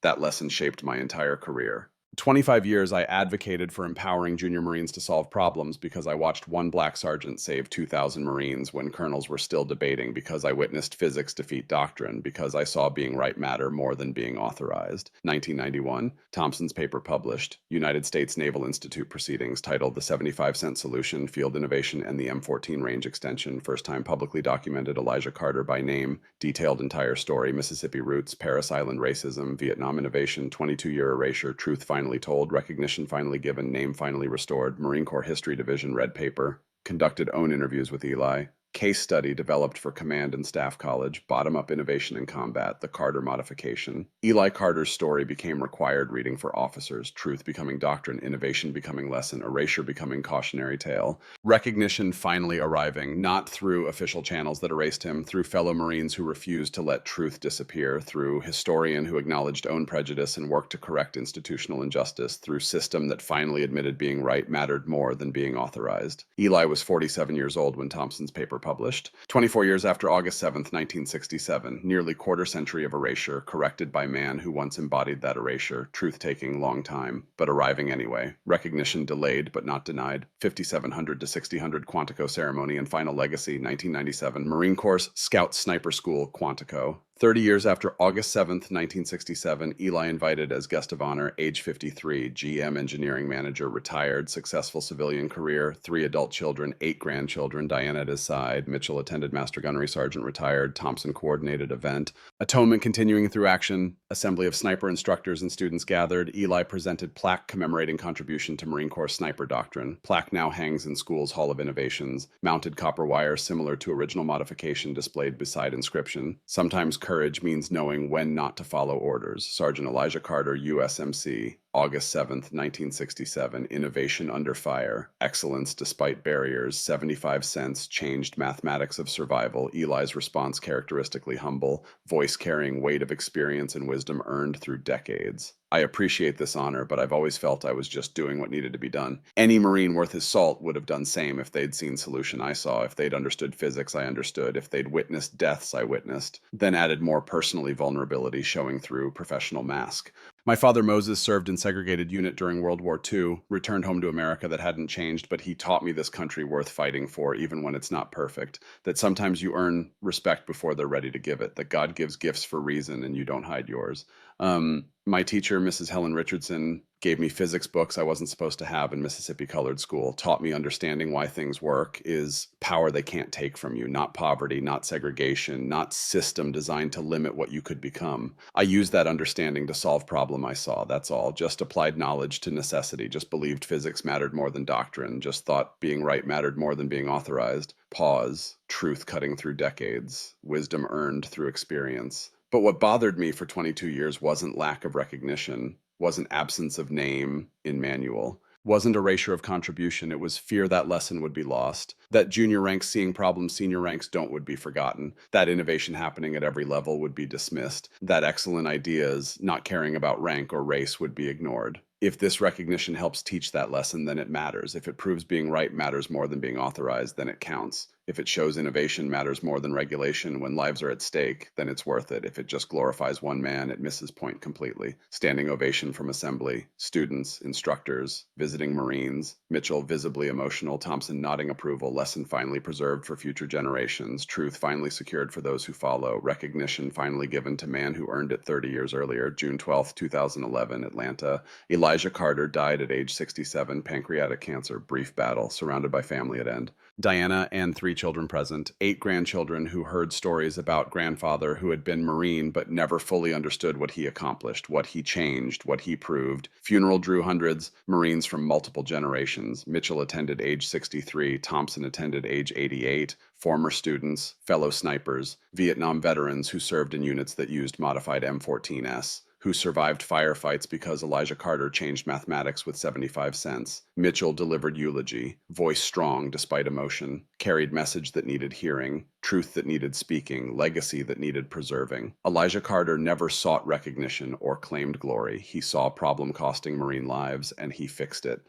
That lesson shaped my entire career. 25 years, I advocated for empowering junior Marines to solve problems because I watched one black sergeant save 2,000 Marines when colonels were still debating, because I witnessed physics defeat doctrine, because I saw being right matter more than being authorized. 1991, Thompson's paper published, United States Naval Institute Proceedings, titled The 75-Cent Solution, Field Innovation, and the M14 Range Extension, first time publicly documented Elijah Carter by name, detailed entire story, Mississippi roots, Paris Island racism, Vietnam innovation, 22-year erasure, truth finally told, recognition finally given, name finally restored, Marine Corps History Division red paper, conducted own interviews with Eli, case study developed for Command and Staff College, bottom-up innovation in combat, the Carter modification. Eli Carter's story became required reading for officers, truth becoming doctrine, innovation becoming lesson, erasure becoming cautionary tale. Recognition finally arriving, not through official channels that erased him, through fellow Marines who refused to let truth disappear, through historian who acknowledged own prejudice and worked to correct institutional injustice, through system that finally admitted being right mattered more than being authorized. Eli was 47 years old when Thompson's paper published. 24 years after August 7th, 1967, nearly quarter century of erasure, corrected by man who once embodied that erasure, truth taking long time, but arriving anyway, recognition delayed but not denied, 5700 to 6000 Quantico ceremony and final legacy, 1997, Marine Corps Scout Sniper School, Quantico, 30 years after August 7th, 1967, Eli invited as guest of honor, age 53, GM engineering manager, retired, successful civilian career, 3 adult children, 8 grandchildren, Diana at his side. Mitchell attended Master Gunnery Sergeant, retired. Thompson coordinated event. Atonement continuing through action. Assembly of sniper instructors and students gathered. Eli presented plaque commemorating contribution to Marine Corps sniper doctrine. Plaque now hangs in school's Hall of Innovations. Mounted copper wire similar to original modification displayed beside inscription. Sometimes courage means knowing when not to follow orders. Sergeant Elijah Carter, USMC, August 7th, 1967. Innovation under fire. Excellence despite barriers. 75 cents. Changed mathematics of survival. Eli's response characteristically humble. Voice carrying weight of experience and wisdom earned through decades. I appreciate this honor, but I've always felt I was just doing what needed to be done. Any Marine worth his salt would have done same if they'd seen solution I saw, if they'd understood physics I understood, if they'd witnessed deaths I witnessed, then added more personally vulnerability showing through professional mask. My father Moses served in segregated unit during World War II, returned home to America that hadn't changed, but he taught me this country worth fighting for even when it's not perfect, that sometimes you earn respect before they're ready to give it, that God gives gifts for reason and you don't hide yours. My teacher, Mrs. Helen Richardson, gave me physics books I wasn't supposed to have in Mississippi Colored School, taught me understanding why things work is power they can't take from you, not poverty, not segregation, not system designed to limit what you could become. I used that understanding to solve problem I saw, that's all. Just applied knowledge to necessity, just believed physics mattered more than doctrine, just thought being right mattered more than being authorized. Pause, truth cutting through decades, wisdom earned through experience. But what bothered me for 22 years wasn't lack of recognition, wasn't absence of name in manual, wasn't erasure of contribution. It was fear that lesson would be lost, that junior ranks seeing problems senior ranks don't would be forgotten, that innovation happening at every level would be dismissed, that excellent ideas, not caring about rank or race, would be ignored. If this recognition helps teach that lesson, then it matters. If it proves being right matters more than being authorized, then it counts. If it shows innovation matters more than regulation when lives are at stake, then it's worth it. If it just glorifies one man, it misses point completely. Standing ovation from assembly, students, instructors, visiting Marines, Mitchell visibly emotional, Thompson nodding approval, lesson finally preserved for future generations, truth finally secured for those who follow, recognition finally given to man who earned it 30 years earlier, June 12, 2011, Atlanta. Elijah Carter died at age 67, pancreatic cancer, brief battle, surrounded by family at end. Diana and 3 children present, 8 grandchildren who heard stories about grandfather who had been Marine but never fully understood what he accomplished, what he changed, what he proved. Funeral drew hundreds, Marines from multiple generations. Mitchell attended age 63, Thompson attended age 88, former students, fellow snipers, Vietnam veterans who served in units that used modified M14s, who survived firefights because Elijah Carter changed mathematics with 75 cents. Mitchell delivered eulogy, voice strong despite emotion, carried message that needed hearing, truth that needed speaking, legacy that needed preserving. Elijah Carter never sought recognition or claimed glory. He saw problem costing Marine lives, and he fixed it.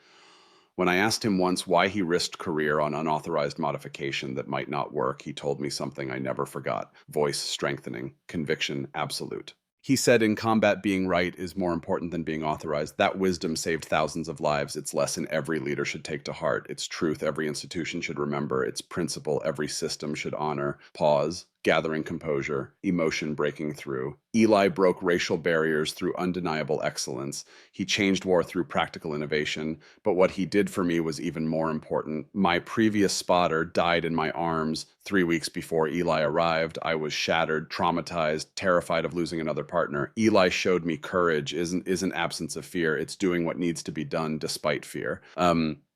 When I asked him once why he risked career on unauthorized modification that might not work, he told me something I never forgot. Voice strengthening, conviction absolute. He said in combat being right is more important than being authorized. That wisdom saved thousands of lives. Its lesson every leader should take to heart. Its truth every institution should remember. Its principle every system should honor. Pause, gathering composure, emotion breaking through. Eli broke racial barriers through undeniable excellence. He changed war through practical innovation, but what he did for me was even more important. My previous spotter died in my arms 3 weeks before Eli arrived. I was shattered, traumatized, terrified of losing another partner. Eli showed me courage isn't absence of fear. It's doing what needs to be done despite fear.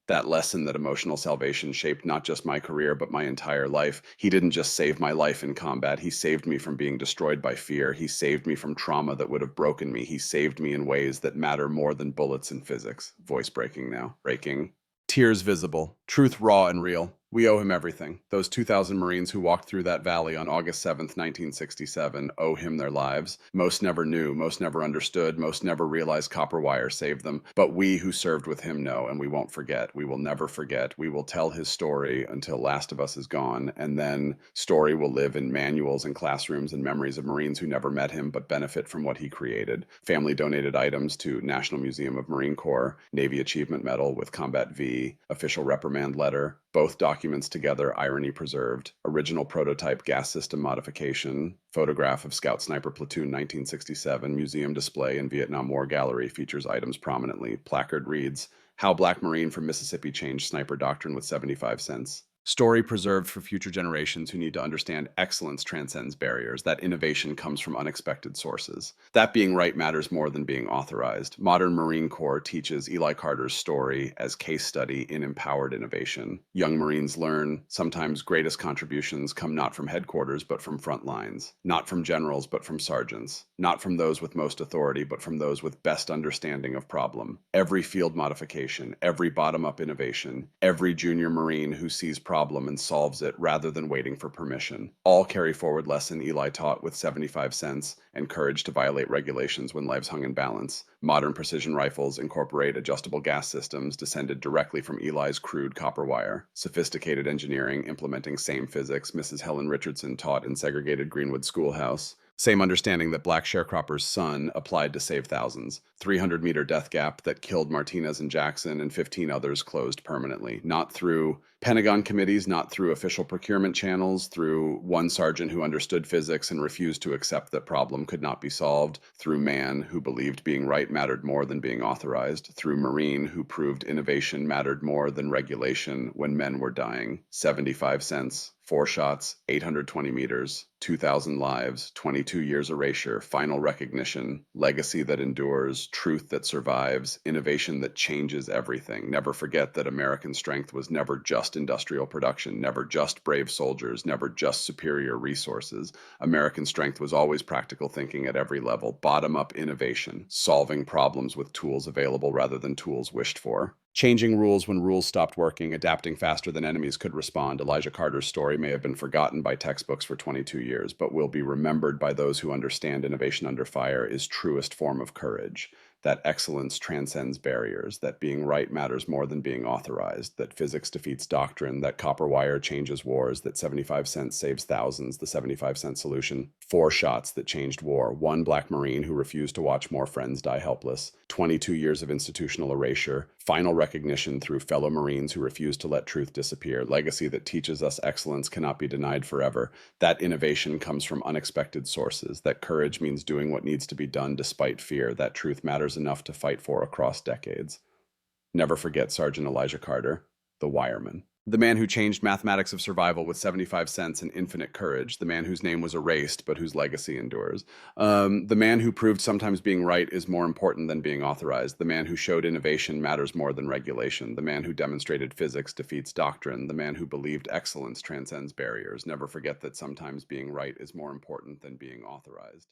That lesson that emotional salvation shaped not just my career, but my entire life. He didn't just save my life in combat. He saved me from being destroyed by fear. He saved me from trauma that would have broken me. He saved me in ways that matter more than bullets in physics. Voice breaking now. Breaking. Tears visible. Truth raw and real. We owe him everything. Those 2,000 Marines who walked through that valley on August 7th, 1967, owe him their lives. Most never knew, most never understood, most never realized copper wire saved them. But we who served with him know, and we won't forget. We will never forget. We will tell his story until last of us is gone, and then story will live in manuals and classrooms and memories of Marines who never met him but benefit from what he created. Family donated items to National Museum of Marine Corps, Navy Achievement Medal with Combat V, official reprimand letter, Both documents together, irony preserved. Original prototype gas system modification. Photograph of Scout Sniper Platoon 1967. Museum display in Vietnam War Gallery features items prominently. Placard reads, How Black Marine from Mississippi Changed Sniper Doctrine with 75 cents. Story preserved for future generations who need to understand excellence transcends barriers, that innovation comes from unexpected sources. That being right matters more than being authorized. Modern Marine Corps teaches Eli Carter's story as case study in empowered innovation. Young Marines learn sometimes greatest contributions come not from headquarters but from front lines, not from generals but from sergeants, not from those with most authority but from those with best understanding of problem. Every field modification, every bottom-up innovation, every junior Marine who sees problem and solves it rather than waiting for permission. All carry forward lesson Eli taught with 75 cents and courage to violate regulations when lives hung in balance. Modern precision rifles incorporate adjustable gas systems descended directly from Eli's crude copper wire. Sophisticated engineering implementing same physics Mrs. Helen Richardson taught in segregated Greenwood schoolhouse. Same understanding that black sharecropper's son applied to save thousands. 300-meter death gap that killed Martinez and Jackson and 15 others closed permanently. Not through Pentagon committees, not through official procurement channels, through one sergeant who understood physics and refused to accept that problem could not be solved, through man who believed being right mattered more than being authorized, through Marine who proved innovation mattered more than regulation when men were dying. 75 cents. 4 shots, 820 meters, 2,000 lives, 22 years erasure, final recognition, legacy that endures, truth that survives, innovation that changes everything. Never forget that American strength was never just industrial production, never just brave soldiers, never just superior resources. American strength was always practical thinking at every level, bottom-up innovation, solving problems with tools available rather than tools wished for. Changing rules when rules stopped working, adapting faster than enemies could respond. Elijah Carter's story may have been forgotten by textbooks for 22 years, but will be remembered by those who understand innovation under fire is truest form of courage. That excellence transcends barriers, that being right matters more than being authorized, that physics defeats doctrine, that copper wire changes wars, that 75 cents saves thousands, the 75-cent solution. 4 shots that changed war, 1 black Marine who refused to watch more friends die helpless, 22 years of institutional erasure, final recognition through fellow Marines who refuse to let truth disappear, legacy that teaches us excellence cannot be denied forever. That innovation comes from unexpected sources, that courage means doing what needs to be done despite fear, that truth matters enough to fight for across decades. Never forget Sergeant Elijah Carter, the wireman. The man who changed mathematics of survival with 75 cents and infinite courage. The man whose name was erased, but whose legacy endures. The man who proved sometimes being right is more important than being authorized. The man who showed innovation matters more than regulation. The man who demonstrated physics defeats doctrine. The man who believed excellence transcends barriers. Never forget that sometimes being right is more important than being authorized.